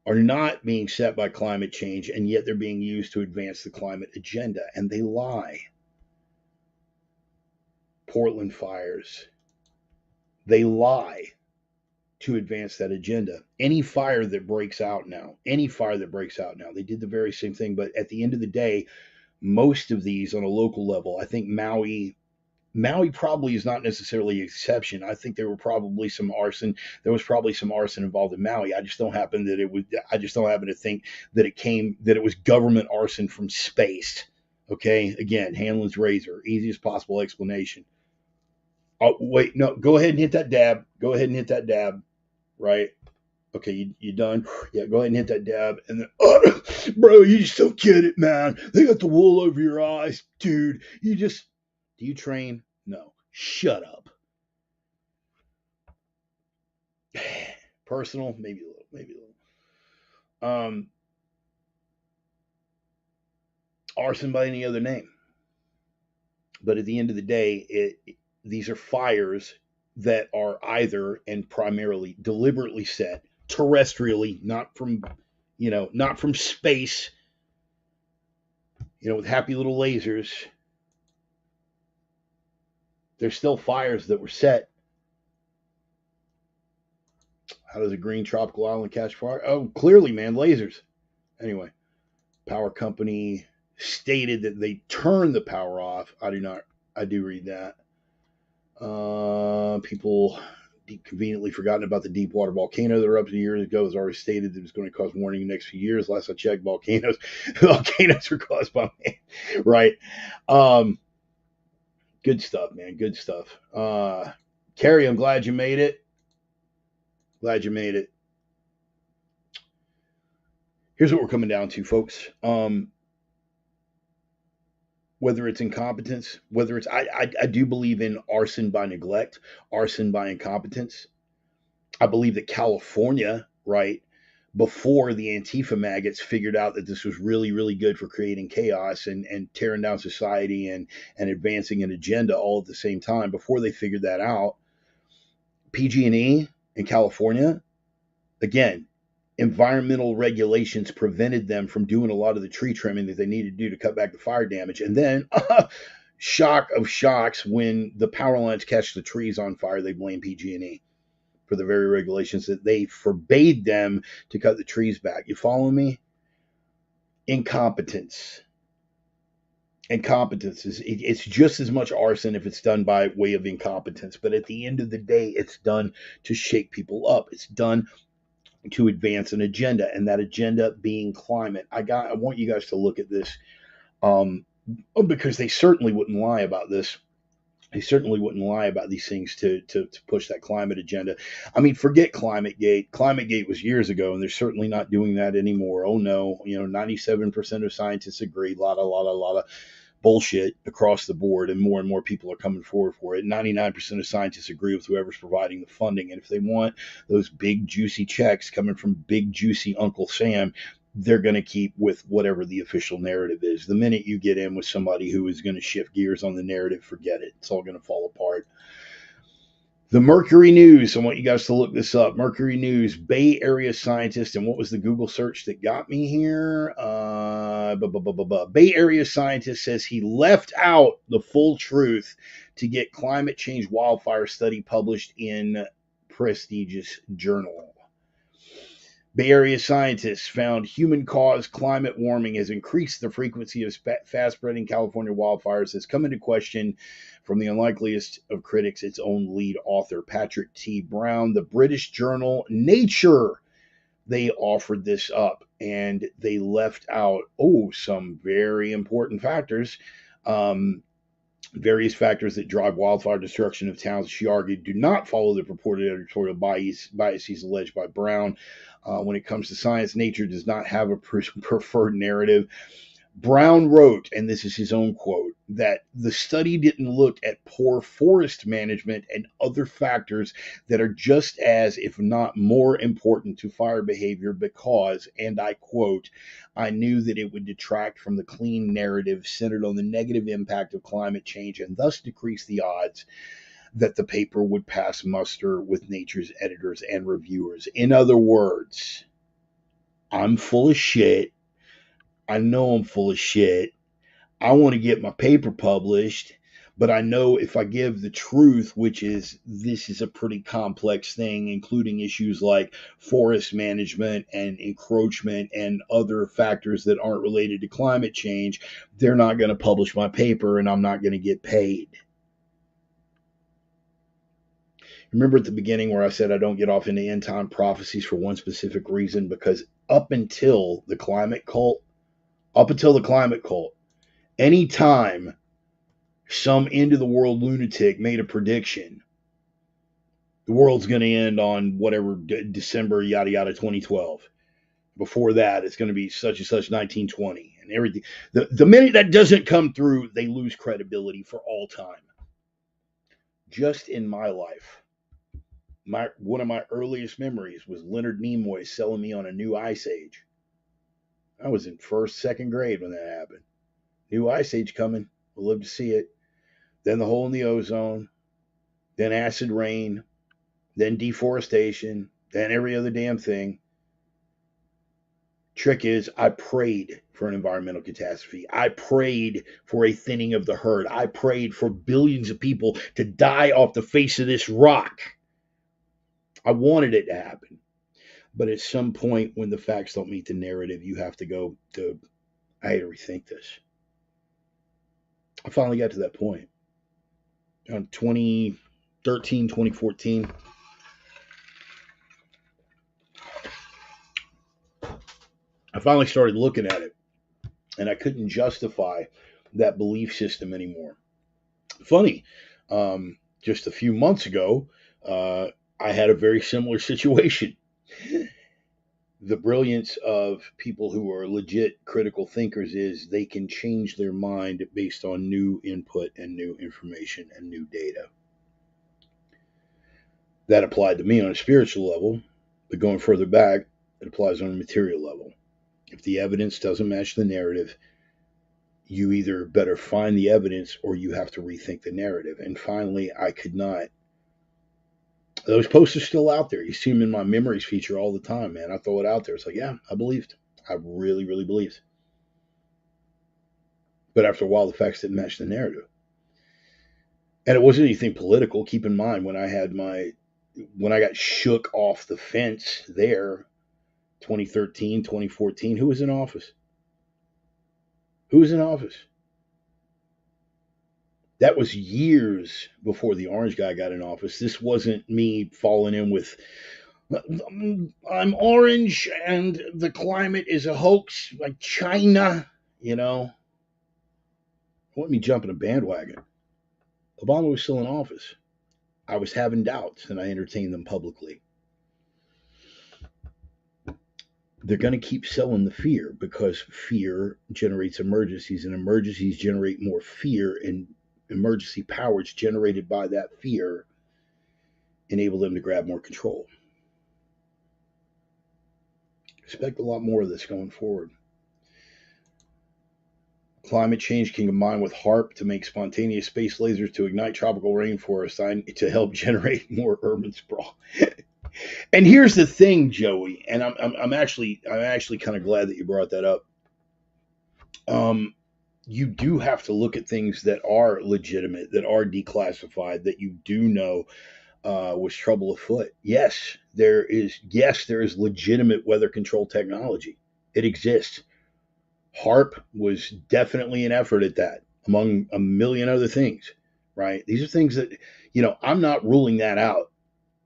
are not being set by climate change, and yet they're being used to advance the climate agenda, and they lie. Portland fires, they lie to advance that agenda. Any fire that breaks out now, they did the very same thing. But at the end of the day, most of these on a local level, I think Maui probably is not necessarily an exception. I think there was probably some arson involved in Maui. I just don't happen to think that it was government arson from space. Okay, again, Hanlon's razor, easiest possible explanation. Oh wait, no, go ahead and hit that dab. Right? Okay, you done? Yeah, go ahead and hit that dab. And then, oh, bro, you just don't get it, man. They got the wool over your eyes, dude. Do you train? No. Shut up. Personal, maybe a little. Arson by any other name. But at the end of the day, these are fires that are either and primarily deliberately set terrestrially, not from space, with happy little lasers. There's still fires that were set. How does a green tropical island catch fire? Oh, clearly, man, lasers. Anyway, power company stated that they turned the power off. I do read that. People conveniently forgotten about the Deepwater volcano that erupted years ago. It was already stated that it was going to cause warning in the next few years. Last I checked, volcanoes are caused by man, right? Good stuff, man. Good stuff. Carrie, I'm glad you made it. Here's what we're coming down to, folks. Whether it's incompetence, whether it's I do believe in arson by neglect, arson by incompetence. I believe that California, right, before the Antifa maggots figured out that this was really, really good for creating chaos and tearing down society and advancing an agenda all at the same time. Before they figured that out, PG&E in California, again, environmental regulations prevented them from doing a lot of the tree trimming that they needed to do to cut back the fire damage. And then, shock of shocks, when the power lines catch the trees on fire, they blame PG&E for the very regulations that they forbade them to cut the trees back. You follow me? Incompetence. Incompetence is it's just as much arson if it's done by way of incompetence. But at the end of the day, it's done to shake people up. It's done to advance an agenda, and that agenda being climate. I want you guys to look at this, because they certainly wouldn't lie about this. They certainly wouldn't lie about these things to push that climate agenda. I mean, forget ClimateGate. ClimateGate was years ago, and they're certainly not doing that anymore. Oh no, 97% of scientists agree. Lot of bullshit across the board, and more people are coming forward for it. 99% of scientists agree with whoever's providing the funding, and if they want those big juicy checks coming from big juicy Uncle Sam, they're going to keep with whatever the official narrative is. The minute you get in with somebody who is going to shift gears on the narrative, forget it. It's all going to fall apart. The Mercury News, I want you guys to look this up. Mercury News, Bay Area scientist, and what was the Google search that got me here? Bay Area scientist says he left out the full truth to get climate change wildfire study published in prestigious journal. Bay Area scientists found human-caused climate warming has increased the frequency of fast-spreading California wildfires has come into question from the unlikeliest of critics, its own lead author, Patrick T. Brown. The British journal Nature, they offered this up, and they left out, some very important factors. Various factors that drive wildfire destruction of towns, she argued, do not follow the purported editorial biases alleged by Brown. When it comes to science, Nature does not have a preferred narrative. Brown wrote, and this is his own quote, that the study didn't look at poor forest management and other factors that are just as, if not more important to fire behavior because, and I quote, I knew that it would detract from the clean narrative centered on the negative impact of climate change and thus decrease the odds that the paper would pass muster with Nature's editors and reviewers. In other words, I'm full of shit. I know I'm full of shit. I want to get my paper published, but I know if I give the truth, which is this is a pretty complex thing, including issues like forest management and encroachment and other factors that aren't related to climate change, they're not going to publish my paper and I'm not going to get paid. Remember at the beginning where I said I don't get off into end time prophecies for one specific reason, because up until the climate cult, anytime some end of the world lunatic made a prediction, the world's going to end on whatever December, yada, yada, 2012. Before that, it's going to be such and such 1920 and everything. The minute that doesn't come through, they lose credibility for all time. Just in my life, one of my earliest memories was Leonard Nimoy selling me on a new Ice Age. I was in first, second grade when that happened. New Ice Age coming. We'll live to see it. Then the hole in the ozone. Then acid rain. Then deforestation. Then every other damn thing. Trick is, I prayed for an environmental catastrophe. I prayed for a thinning of the herd. I prayed for billions of people to die off the face of this rock. I wanted it to happen. But at some point, when the facts don't meet the narrative, you have to go to, I had to rethink this. I finally got to that point. Around 2013, 2014. I finally started looking at it. And I couldn't justify that belief system anymore. Funny, just a few months ago, I had a very similar situation. The brilliance of people who are legit critical thinkers is they can change their mind based on new input and new information and new data. That applied to me on a spiritual level, but going further back, It applies on a material level. If the evidence doesn't match the narrative, you either better find the evidence or you have to rethink the narrative. And finally, I could not. Those posts are still out there. You see them in my memories feature all the time, man. I throw it out there. It's like, yeah, I believed. I really, really believed. But after a while, the facts didn't match the narrative. And it wasn't anything political. Keep in mind, when I got shook off the fence there, 2013, 2014, who was in office? Who was in office? That was years before the orange guy got in office. This wasn't me falling in with, I'm orange and the climate is a hoax like China, you know. Let me jump in a bandwagon. Obama was still in office. I was having doubts and I entertained them publicly. They're going to keep selling the fear because fear generates emergencies, and emergencies generate more fear, and emergency powers generated by that fear enable them to grab more control. Expect a lot more of this going forward. Climate change can combine with HARP to make spontaneous space lasers to ignite tropical rainforests to help generate more urban sprawl. And here's the thing, Joey, and I'm actually kind of glad that you brought that up. You do have to look at things that are legitimate, that are declassified, that you do know was trouble afoot. Yes, there is legitimate weather control technology. It exists. HARP was definitely an effort at that, among a million other things, right? These are things that, I'm not ruling that out.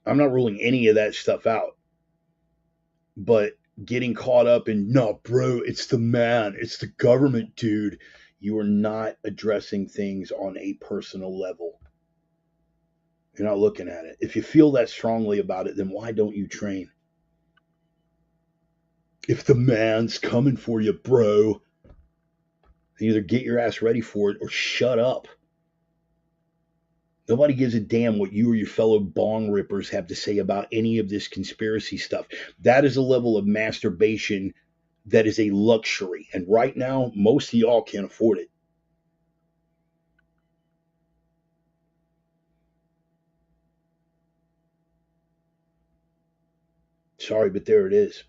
I'm not ruling any of that stuff out. But getting caught up in, no, bro, it's the man, it's the government, dude. You are not addressing things on a personal level. You're not looking at it. If you feel that strongly about it, then why don't you train? If the man's coming for you, bro, either get your ass ready for it or shut up. Nobody gives a damn what you or your fellow bong rippers have to say about any of this conspiracy stuff. That is a level of masturbation that is a luxury. And right now, most of y'all can't afford it. Sorry, but there it is.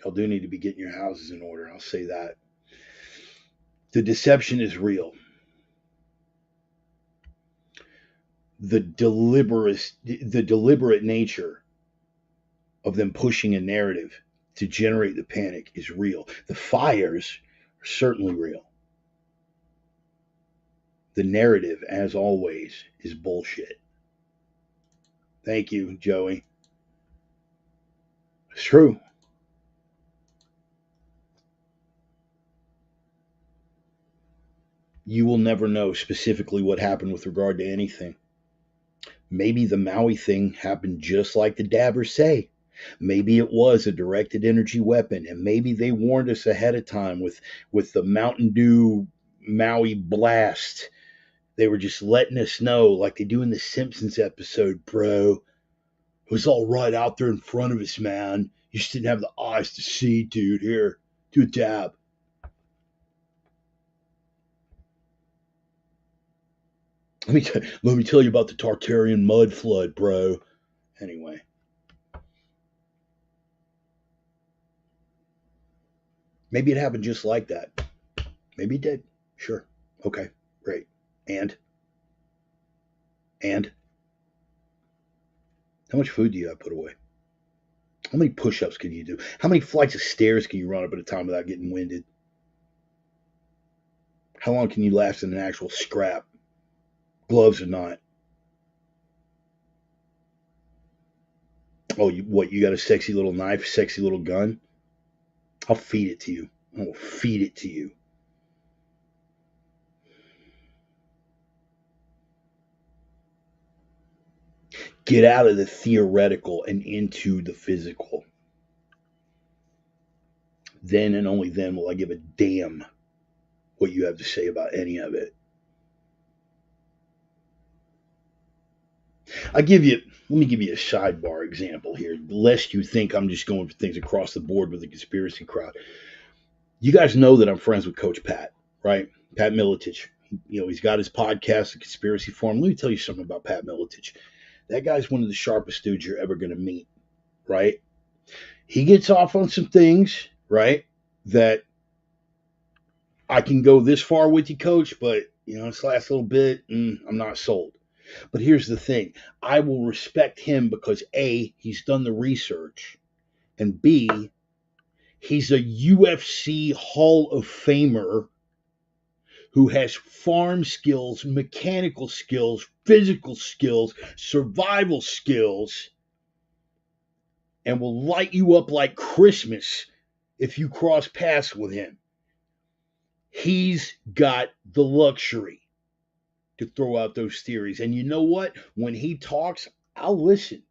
Y'all do need to be getting your houses in order. I'll say that. The deception is real. The deliberate nature of them pushing a narrative to generate the panic is real. The fires are certainly real. The narrative, as always, is bullshit. Thank you, Joey. It's true. You will never know specifically what happened with regard to anything. Maybe the Maui thing happened just like the dabbers say. Maybe it was a directed energy weapon, and maybe they warned us ahead of time with the Mountain Dew Maui blast. They were just letting us know, like they do in the Simpsons episode, bro. It was all right out there in front of us, man. You just didn't have the eyes to see, dude. Here, do a dab. Let me tell you about the Tartarian mud flood, bro. Anyway. Maybe it happened just like that. Maybe it did. Sure. Okay. Great. And how much food do you have put away? How many push-ups can you do? How many flights of stairs can you run up at a time without getting winded? How long can you last in an actual scrap? Gloves or not? Oh, you got a sexy little knife, sexy little gun? I'll feed it to you. I will feed it to you. Get out of the theoretical and into the physical. Then and only then will I give a damn what you have to say about any of it. Let me give you a sidebar example here, lest you think I'm just going for things across the board with the conspiracy crowd. You guys know that I'm friends with Coach Pat, right? Pat Miletich. He's got his podcast, The Conspiracy Forum. Let me tell you something about Pat Miletich. That guy's one of the sharpest dudes you're ever going to meet, right? He gets off on some things, right, that I can go this far with you, Coach, but, this last little bit, I'm not sold. But here's the thing. I will respect him because A, he's done the research, and B, he's a UFC Hall of Famer who has farm skills, mechanical skills, physical skills, survival skills, and will light you up like Christmas if you cross paths with him. He's got the luxury to throw out those theories. And you know what? When he talks, I'll listen.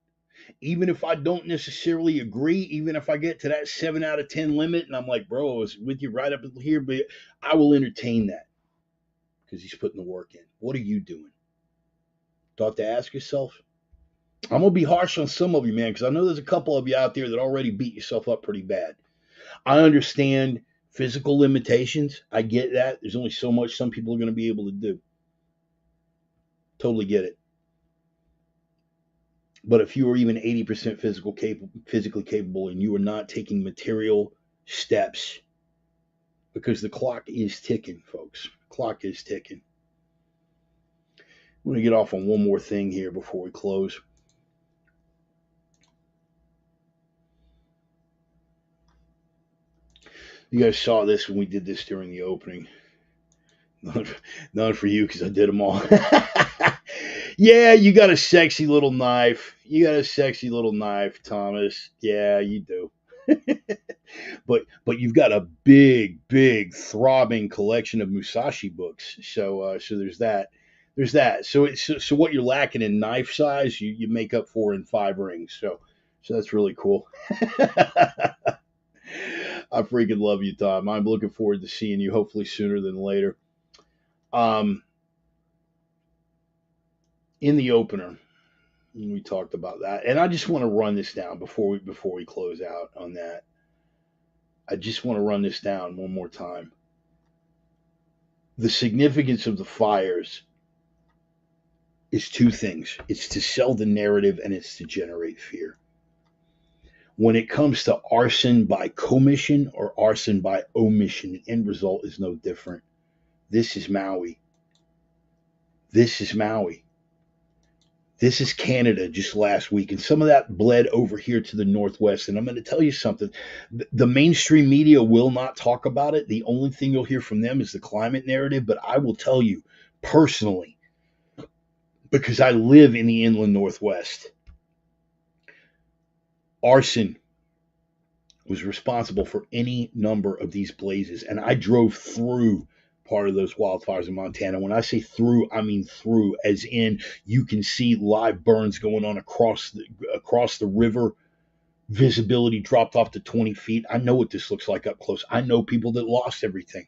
Even if I don't necessarily agree, even if I get to that 7 out of 10 limit and I'm like, bro, I was with you right up here, but I will entertain that because he's putting the work in. What are you doing? Thought to ask yourself? I'm going to be harsh on some of you, man, because I know there's a couple of you out there that already beat yourself up pretty bad. I understand physical limitations. I get that. There's only so much some people are going to be able to do. Totally get it. But if you are even 80% physically capable and you are not taking material steps, because the clock is ticking, folks. Clock is ticking. I'm going to get off on one more thing here before we close. You guys saw this when we did this during the opening. None for you because I did them all. Yeah, you got a sexy little knife. Thomas. Yeah, you do. but you've got a big throbbing collection of Musashi books. So there's that. So what you're lacking in knife size, you make up for in 5 rings. So that's really cool. I freaking love you, Tom. I'm looking forward to seeing you hopefully sooner than later. In the opener, we talked about that, and I just want to run this down before we close out on that. I just want to run this down one more time. The significance of the fires is 2 things. It's to sell the narrative and it's to generate fear. When it comes to arson by commission or arson by omission, the end result is no different. This is Maui. This is Canada just last week, and some of that bled over here to the Northwest. And I'm going to tell you something. The mainstream media will not talk about it. The only thing you'll hear from them is the climate narrative. But I will tell you personally, because I live in the inland Northwest, arson was responsible for any number of these blazes. And I drove through part of those wildfires in Montana. When I say through, I mean through, as in you can see live burns going on across the river. Visibility dropped off to 20 feet. I know what this looks like up close. I know people that lost everything.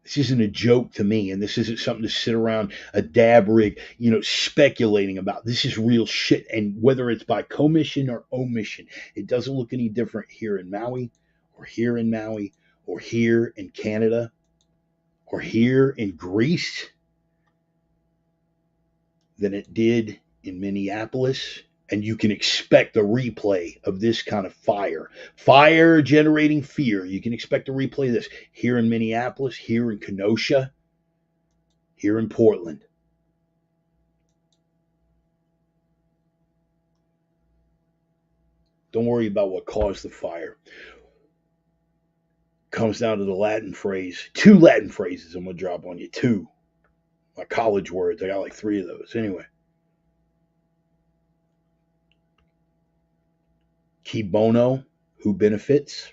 This isn't a joke to me, and this isn't something to sit around a dab rig, speculating about. This is real shit, and whether it's by commission or omission, it doesn't look any different here in Maui, or here in Maui, or here in Canada, or here in Greece than it did in Minneapolis. And you can expect a replay of this kind of fire generating fear. You can expect a replay of this here in Minneapolis, here in Kenosha, here in Portland. Don't worry about what caused the fire. Comes down to the Latin phrase. 2 Latin phrases I'm going to drop on you. 2. My college words. I got like 3 of those. Anyway. Qui bono, who benefits?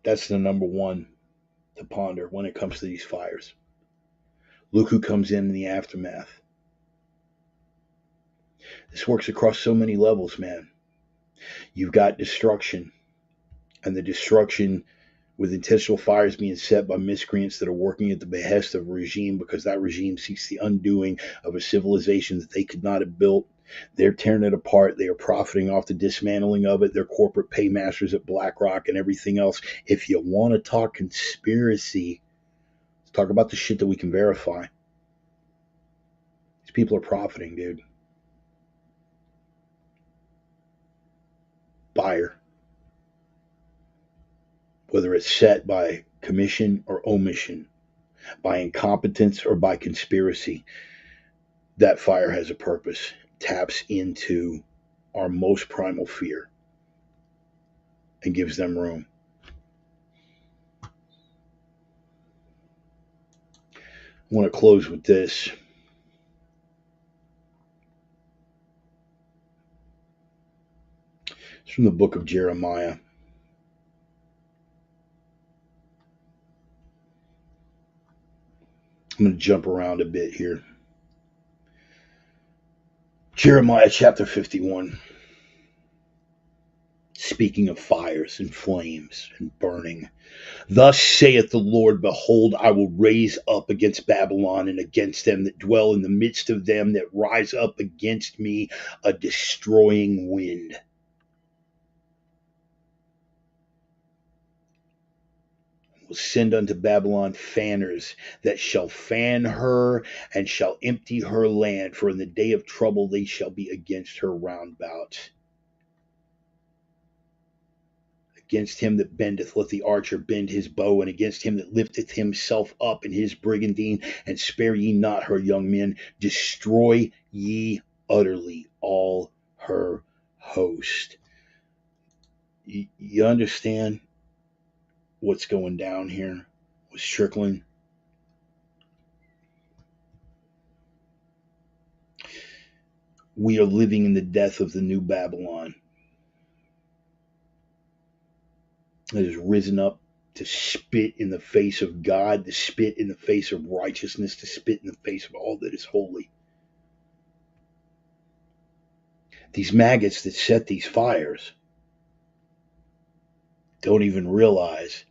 That's the number one to ponder when it comes to these fires. Look who comes in the aftermath. This works across so many levels, man. You've got destruction, and the destruction with intentional fires being set by miscreants that are working at the behest of a regime because that regime seeks the undoing of a civilization that they could not have built. They're tearing it apart. They are profiting off the dismantling of it. They're corporate paymasters at BlackRock and everything else. If you want to talk conspiracy, let's talk about the shit that we can verify. These people are profiting, dude. Fire. Whether it's set by commission or omission, by incompetence or by conspiracy, that fire has a purpose, taps into our most primal fear and gives them room. I want to close with this. It's from the book of Jeremiah. I'm going to jump around a bit here. Jeremiah chapter 51. Speaking of fires and flames and burning. Thus saith the Lord, behold, I will raise up against Babylon and against them that dwell in the midst of them that rise up against me a destroying wind. Will send unto Babylon fanners that shall fan her and shall empty her land, for in the day of trouble they shall be against her round about. Against him that bendeth, let the archer bend his bow, and against him that lifteth himself up in his brigandine, and spare ye not her young men, destroy ye utterly all her host. You understand what's going down here? What's trickling? We are living in the death of the new Babylon. That has risen up to spit in the face of God, to spit in the face of righteousness, to spit in the face of all that is holy. These maggots that set these fires don't even realize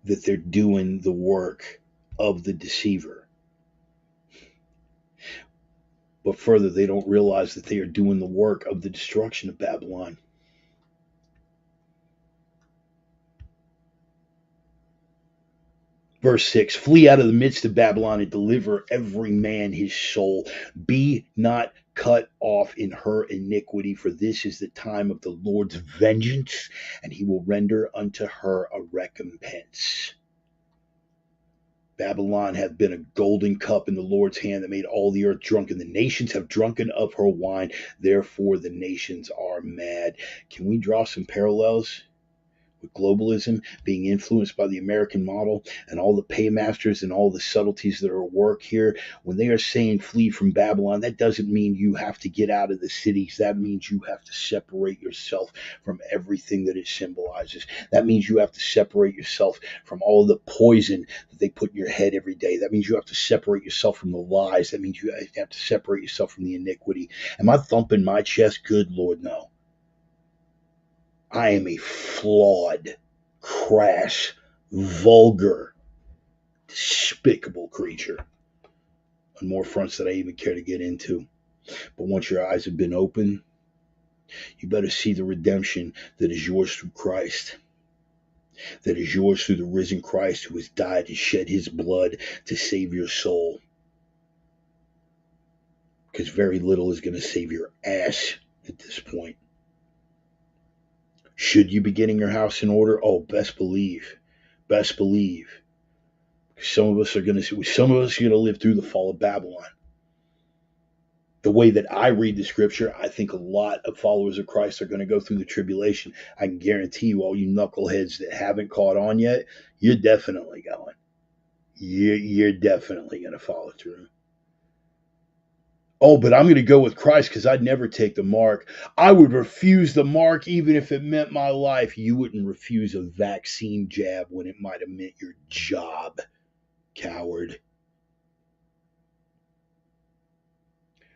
that they're doing the work of the deceiver. But further, they don't realize that they are doing the work of the destruction of Babylon. Verse 6, flee out of the midst of Babylon and deliver every man his soul. Be not cut off in her iniquity, for this is the time of the Lord's vengeance, and he will render unto her a recompense. Babylon hath been a golden cup in the Lord's hand that made all the earth drunken. The nations have drunken of her wine, therefore the nations are mad. Can we draw some parallels with globalism being influenced by the American model and all the paymasters and all the subtleties that are at work here? When they are saying flee from Babylon, that doesn't mean you have to get out of the cities. That means you have to separate yourself from everything that it symbolizes. That means you have to separate yourself from all of the poison that they put in your head every day. That means you have to separate yourself from the lies. That means you have to separate yourself from the iniquity. Am I thumping my chest? Good Lord, no. I am a flawed, crass, vulgar, despicable creature on more fronts than I even care to get into. But once your eyes have been opened, you better see the redemption that is yours through Christ. That is yours through the risen Christ who has died and shed his blood to save your soul. Because very little is going to save your ass at this point. Should you be getting your house in order? Oh, best believe. Best believe. Some of us are going to live through the fall of Babylon. The way that I read the scripture, I think a lot of followers of Christ are going to go through the tribulation. I can guarantee you, all you knuckleheads that haven't caught on yet, you're definitely going. You're definitely going to follow through. Oh, but I'm going to go with Christ because I'd never take the mark. I would refuse the mark even if it meant my life. You wouldn't refuse a vaccine jab when it might have meant your job, coward.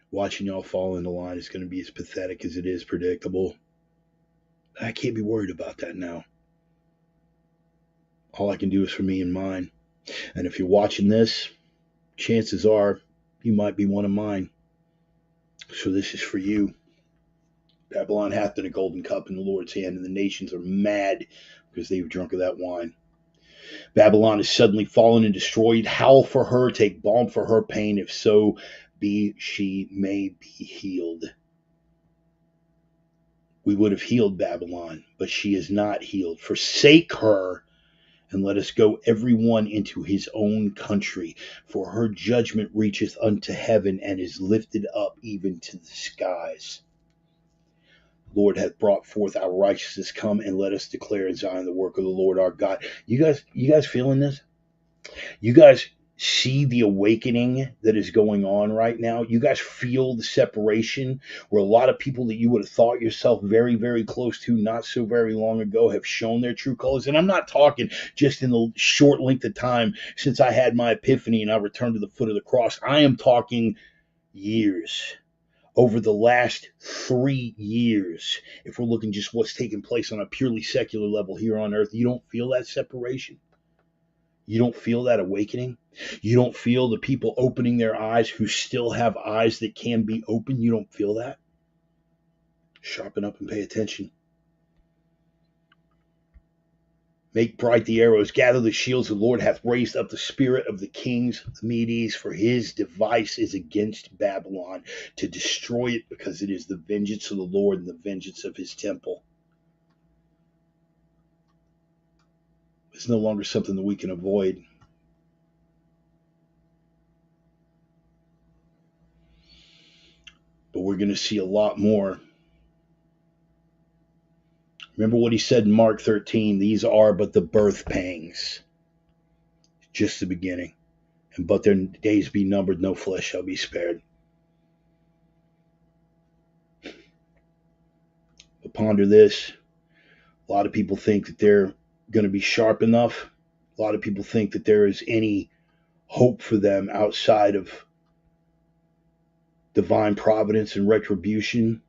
Watching y'all fall into line is going to be as pathetic as it is predictable. I can't be worried about that now. All I can do is for me and mine. And if you're watching this, chances are you might be one of mine. So this is for you. Babylon hath been a golden cup in the Lord's hand, and the nations are mad because they've drunk of that wine. Babylon is suddenly fallen and destroyed. Howl for her, take balm for her pain, if so be she may be healed. We would have healed Babylon, but she is not healed. Forsake her, and let us go every one into his own country, for her judgment reacheth unto heaven, and is lifted up even to the skies. The Lord hath brought forth our righteousness. Come and let us declare in Zion the work of the Lord our God. You guys feeling this? You guys see the awakening that is going on right now? You guys feel the separation where a lot of people that you would have thought yourself very, very close to not so very long ago have shown their true colors? And I'm not talking just in the short length of time since I had my epiphany and I returned to the foot of the cross. I am talking years. Over the last 3 years, if we're looking just what's taking place on a purely secular level here on earth, you don't feel that separation. You don't feel that awakening. You don't feel the people opening their eyes who still have eyes that can be opened. You don't feel that. Sharpen up and pay attention. Make bright the arrows, gather the shields. The Lord hath raised up the spirit of the kings of the Medes, for his device is against Babylon, to destroy it, because it is the vengeance of the Lord and the vengeance of his temple. It's no longer something that we can avoid. But we're going to see a lot more. Remember what he said in Mark 13, these are but the birth pangs. Just the beginning. And but their days be numbered, no flesh shall be spared. But ponder this. A lot of people think that they're going to be sharp enough. A lot of people think that there is any hope for them outside of divine providence and retribution.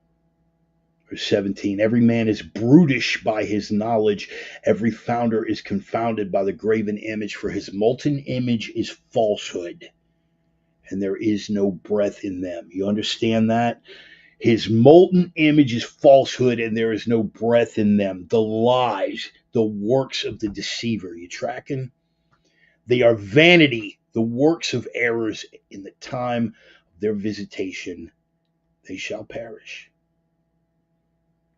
Verse 17, every man is brutish by his knowledge. Every founder is confounded by the graven image, for his molten image is falsehood, and there is no breath in them. You understand that? His molten image is falsehood, and there is no breath in them. The lies, the works of the deceiver. You tracking? They are vanity, the works of errors. In the time of their visitation, they shall perish.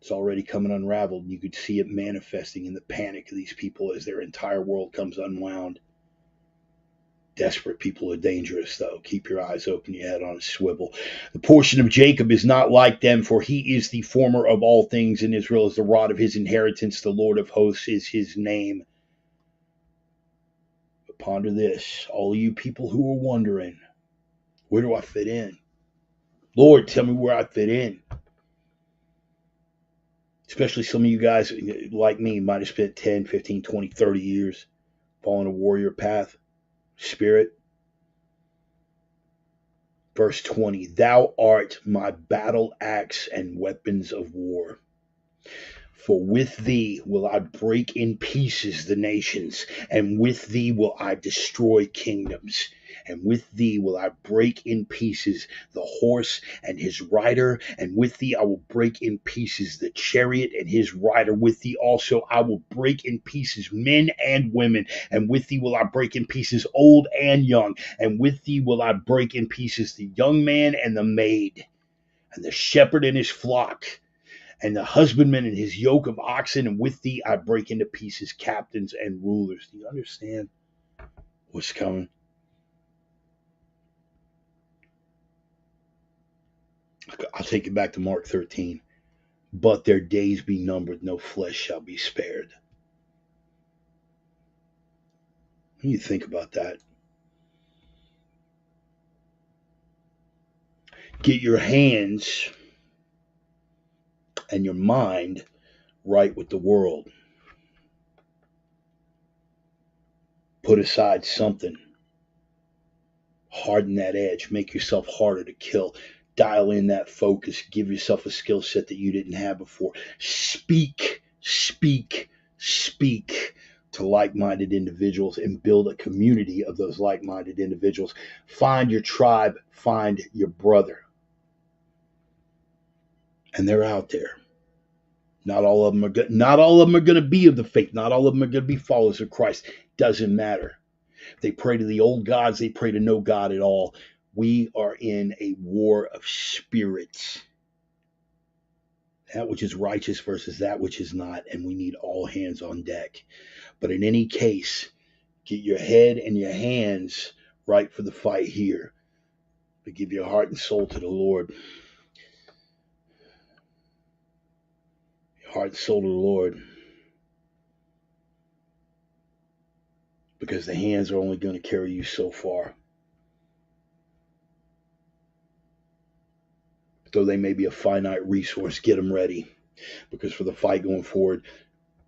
It's already coming unraveled, and you could see it manifesting in the panic of these people as their entire world comes unwound. Desperate people are dangerous, though. Keep your eyes open, your head on a swivel. The portion of Jacob is not like them, for he is the former of all things, and Israel is the rod of his inheritance. The Lord of hosts is his name. But ponder this, all of you people who are wondering, where do I fit in? Lord, tell me where I fit in. Especially some of you guys like me might have spent 10, 15, 20, 30 years following a warrior path. Spirit. Verse 20, thou art my battle axe and weapons of war. For with thee will I break in pieces the nations, and with thee will I destroy kingdoms. And with thee will I break in pieces the horse and his rider, and with thee I will break in pieces the chariot and his rider. With thee also I will break in pieces men and women, and with thee will I break in pieces old and young, and with thee will I break in pieces the young man and the maid, and the shepherd and his flock, and the husbandman and his yoke of oxen, and with thee I break into pieces captains and rulers. Do you understand what's coming? I'll take it back to Mark 13. But their days be numbered, no flesh shall be spared. When you think about that, get your hands and your mind right with the world. Put aside something. Harden that edge. Make yourself harder to kill. Dial in that focus. Give yourself a skill set that you didn't have before. Speak, speak, speak to like-minded individuals and build a community of those like-minded individuals. Find your tribe, find your brother. And they're out there. Not all of them are good. Not all of them are going to be of the faith. Not all of them are going to be followers of Christ. Doesn't matter. They pray to the old gods. They pray to no God at all. We are in a war of spirits. That which is righteous versus that which is not. And we need all hands on deck. But in any case, get your head and your hands right for the fight here. But give your heart and soul to the Lord. Heart and soul to the Lord, because the hands are only going to carry you so far. Though they may be a finite resource, get them ready, because for the fight going forward,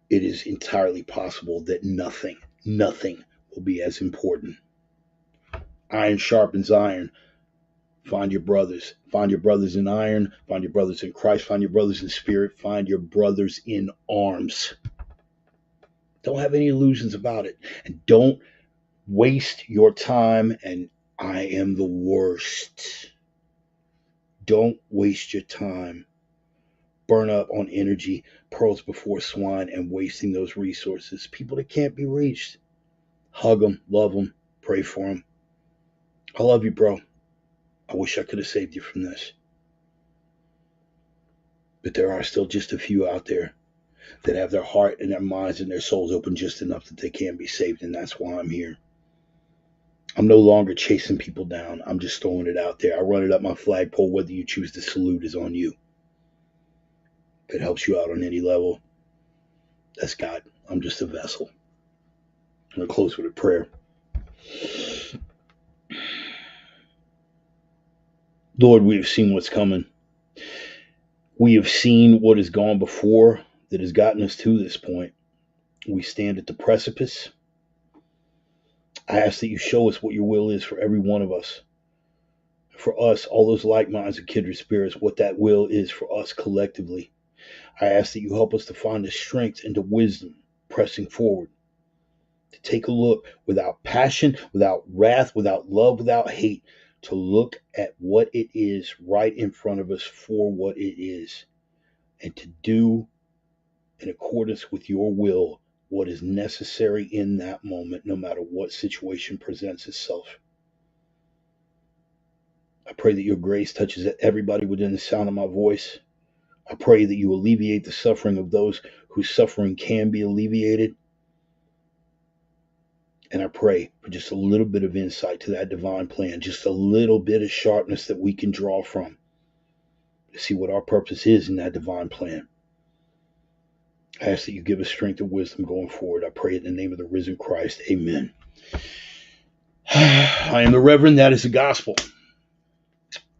it is entirely possible that nothing will be as important. Iron sharpens iron. Find your brothers. Find your brothers in iron. Find your brothers in Christ. Find your brothers in spirit. Find your brothers in arms. Don't have any illusions about it. And don't waste your time. And I am the worst. Don't waste your time. Burn up on energy, pearls before swine, and wasting those resources. People that can't be reached. Hug them, love them, pray for them. I love you, bro. I wish I could have saved you from this. But there are still just a few out there that have their heart and their minds and their souls open just enough that they can be saved, and that's why I'm here. I'm no longer chasing people down. I'm just throwing it out there. I run it up my flagpole. Whether you choose to salute is on you. If it helps you out on any level, that's God. I'm just a vessel. I'm going to close with a prayer. Lord, we have seen what's coming. We have seen what has gone before that has gotten us to this point. We stand at the precipice. I ask that you show us what your will is for every one of us. For us, all those like minds and kindred spirits, what that will is for us collectively. I ask that you help us to find the strength and the wisdom pressing forward. To take a look without passion, without wrath, without love, without hate. To look at what it is right in front of us for what it is, and to do in accordance with your will what is necessary in that moment, no matter what situation presents itself. I pray that your grace touches everybody within the sound of my voice. I pray that you alleviate the suffering of those whose suffering can be alleviated. And I pray for just a little bit of insight to that divine plan, just a little bit of sharpness that we can draw from to see what our purpose is in that divine plan. I ask that you give us strength and wisdom going forward. I pray in the name of the risen Christ. Amen. I am the Reverend. That is the gospel.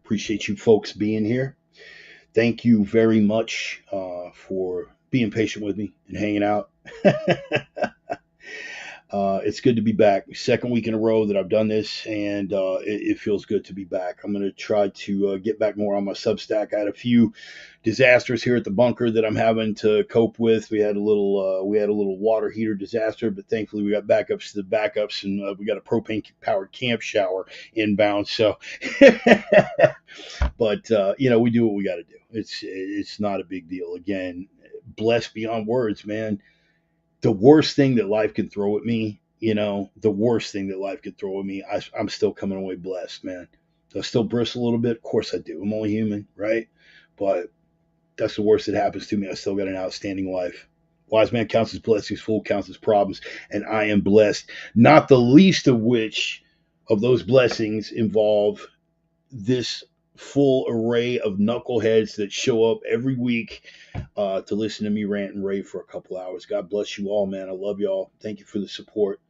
Appreciate you folks being here. Thank you very much for being patient with me and hanging out. It's good to be back. Second week in a row that I've done this, and it feels good to be back. I'm going to try to get back more on my Substack. I had a few disasters here at the bunker that I'm having to cope with. We had a little water heater disaster, but thankfully we got backups to the backups, and we got a propane powered camp shower inbound. So, but we do what we got to do. It's not a big deal. Again, blessed beyond words, man. The worst thing that life can throw at me, I'm still coming away blessed, man. Do I still bristle a little bit? Of course I do. I'm only human, right? But that's the worst that happens to me. I still got an outstanding life. Wise man counts his blessings, fool counts his problems, and I am blessed. Not the least of which of those blessings involve this full array of knuckleheads that show up every week to listen to me rant and rave for a couple hours. God bless you all, man. I love y'all. Thank you for the support.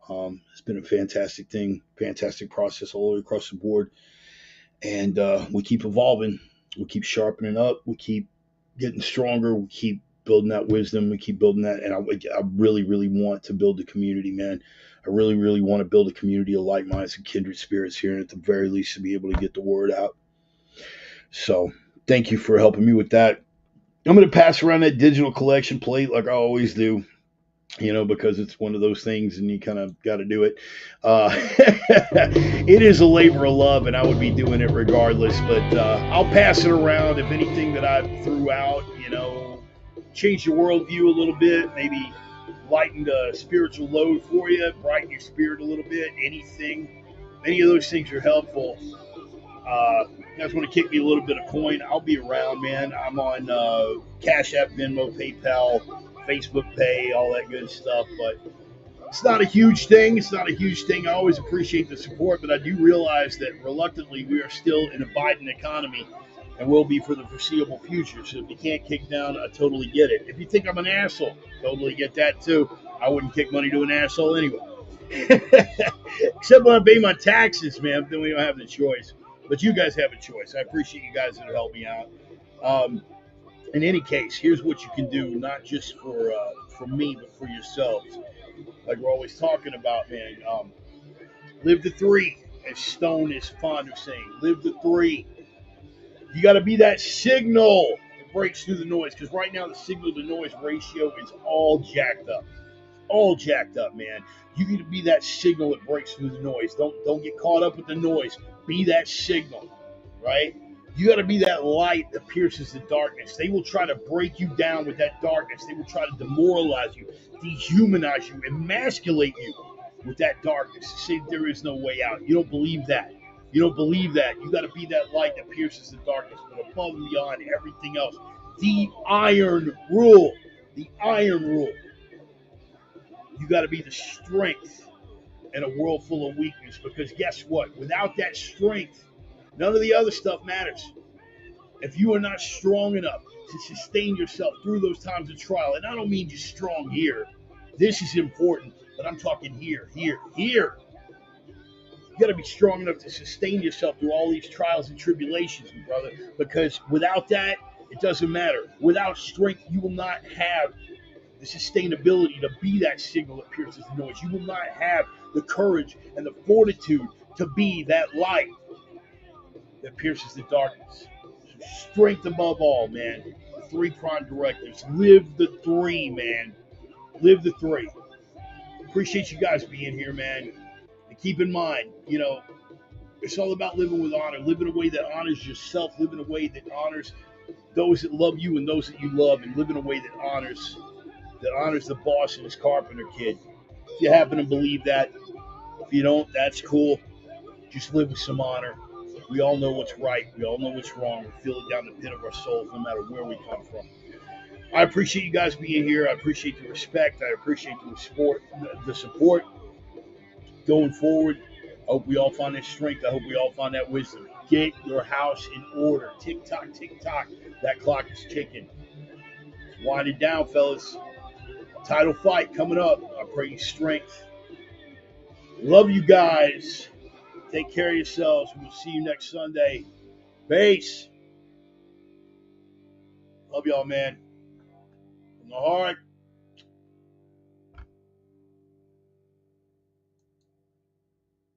It's been a fantastic thing, fantastic process all the way across the board. And we keep evolving. We keep sharpening up. We keep getting stronger. We keep building that wisdom. We keep building that. And I really, really want to build a community, man. I really, really want to build a community of like minds and kindred spirits here, and at the very least to be able to get the word out. So thank you for helping me with that. I'm going to pass around that digital collection plate like I always do, because it's one of those things and you kind of got to do it. It is a labor of love, and I would be doing it regardless. But I'll pass it around if anything that I threw out, change your worldview a little bit, maybe lighten the spiritual load for you, brighten your spirit a little bit. Any of those things are helpful. You guys want to kick me a little bit of coin? I'll be around, man. I'm on Cash App, Venmo, PayPal, Facebook Pay, all that good stuff. But it's not a huge thing. It's not a huge thing. I always appreciate the support, but I do realize that reluctantly we are still in a Biden economy and will be for the foreseeable future. So if you can't kick down, I totally get it. If you think I'm an asshole, totally get that too. I wouldn't kick money to an asshole anyway. Except when I pay my taxes, man. Then we don't have the choice. But you guys have a choice. I appreciate you guys that help me out. In any case, here's what you can do, not just for me, but for yourselves. Like we're always talking about, man. Live the three, as Stone is fond of saying. Live the three. You got to be that signal that breaks through the noise, because right now the signal to noise ratio is all jacked up. All jacked up, man. You need to be that signal that breaks through the noise. Don't get caught up with the noise. Be that signal, right? You got to be that light that pierces the darkness. They will try to break you down with that darkness. They will try to demoralize you, dehumanize you, emasculate you with that darkness. Say there is no way out. You don't believe that. You don't believe that. You got to be that light that pierces the darkness, but above and beyond everything else. The iron rule. The iron rule. You got to be the strength in a world full of weakness, because guess what? Without that strength, none of the other stuff matters. If you are not strong enough to sustain yourself through those times of trial, and I don't mean just strong here, this is important, but I'm talking here. You got to be strong enough to sustain yourself through all these trials and tribulations, brother, because without that, it doesn't matter. Without strength, you will not have the sustainability to be that signal that pierces the noise. You will not have the courage and the fortitude to be that light that pierces the darkness. So strength above all, man. The three prime directives. Live the three, man. Live the three. Appreciate you guys being here, man. And keep in mind, it's all about living with honor. Live in a way that honors yourself. Live in a way that honors those that love you and those that you love. And live in a way that honors the boss and his carpenter kid. If you happen to believe that, if you don't, that's cool. Just live with some honor. We all know what's right. We all know what's wrong. We feel it down the pit of our souls, no matter where we come from. I appreciate you guys being here. I appreciate the respect. I appreciate the support going forward. I hope we all find that strength. I hope we all find that wisdom. Get your house in order. Tick tock, tick tock. That clock is ticking. Let's wind it down, fellas. Title fight coming up. I pray you strength. Love you guys. Take care of yourselves. We'll see you next Sunday. Peace. Love y'all, man. From the heart.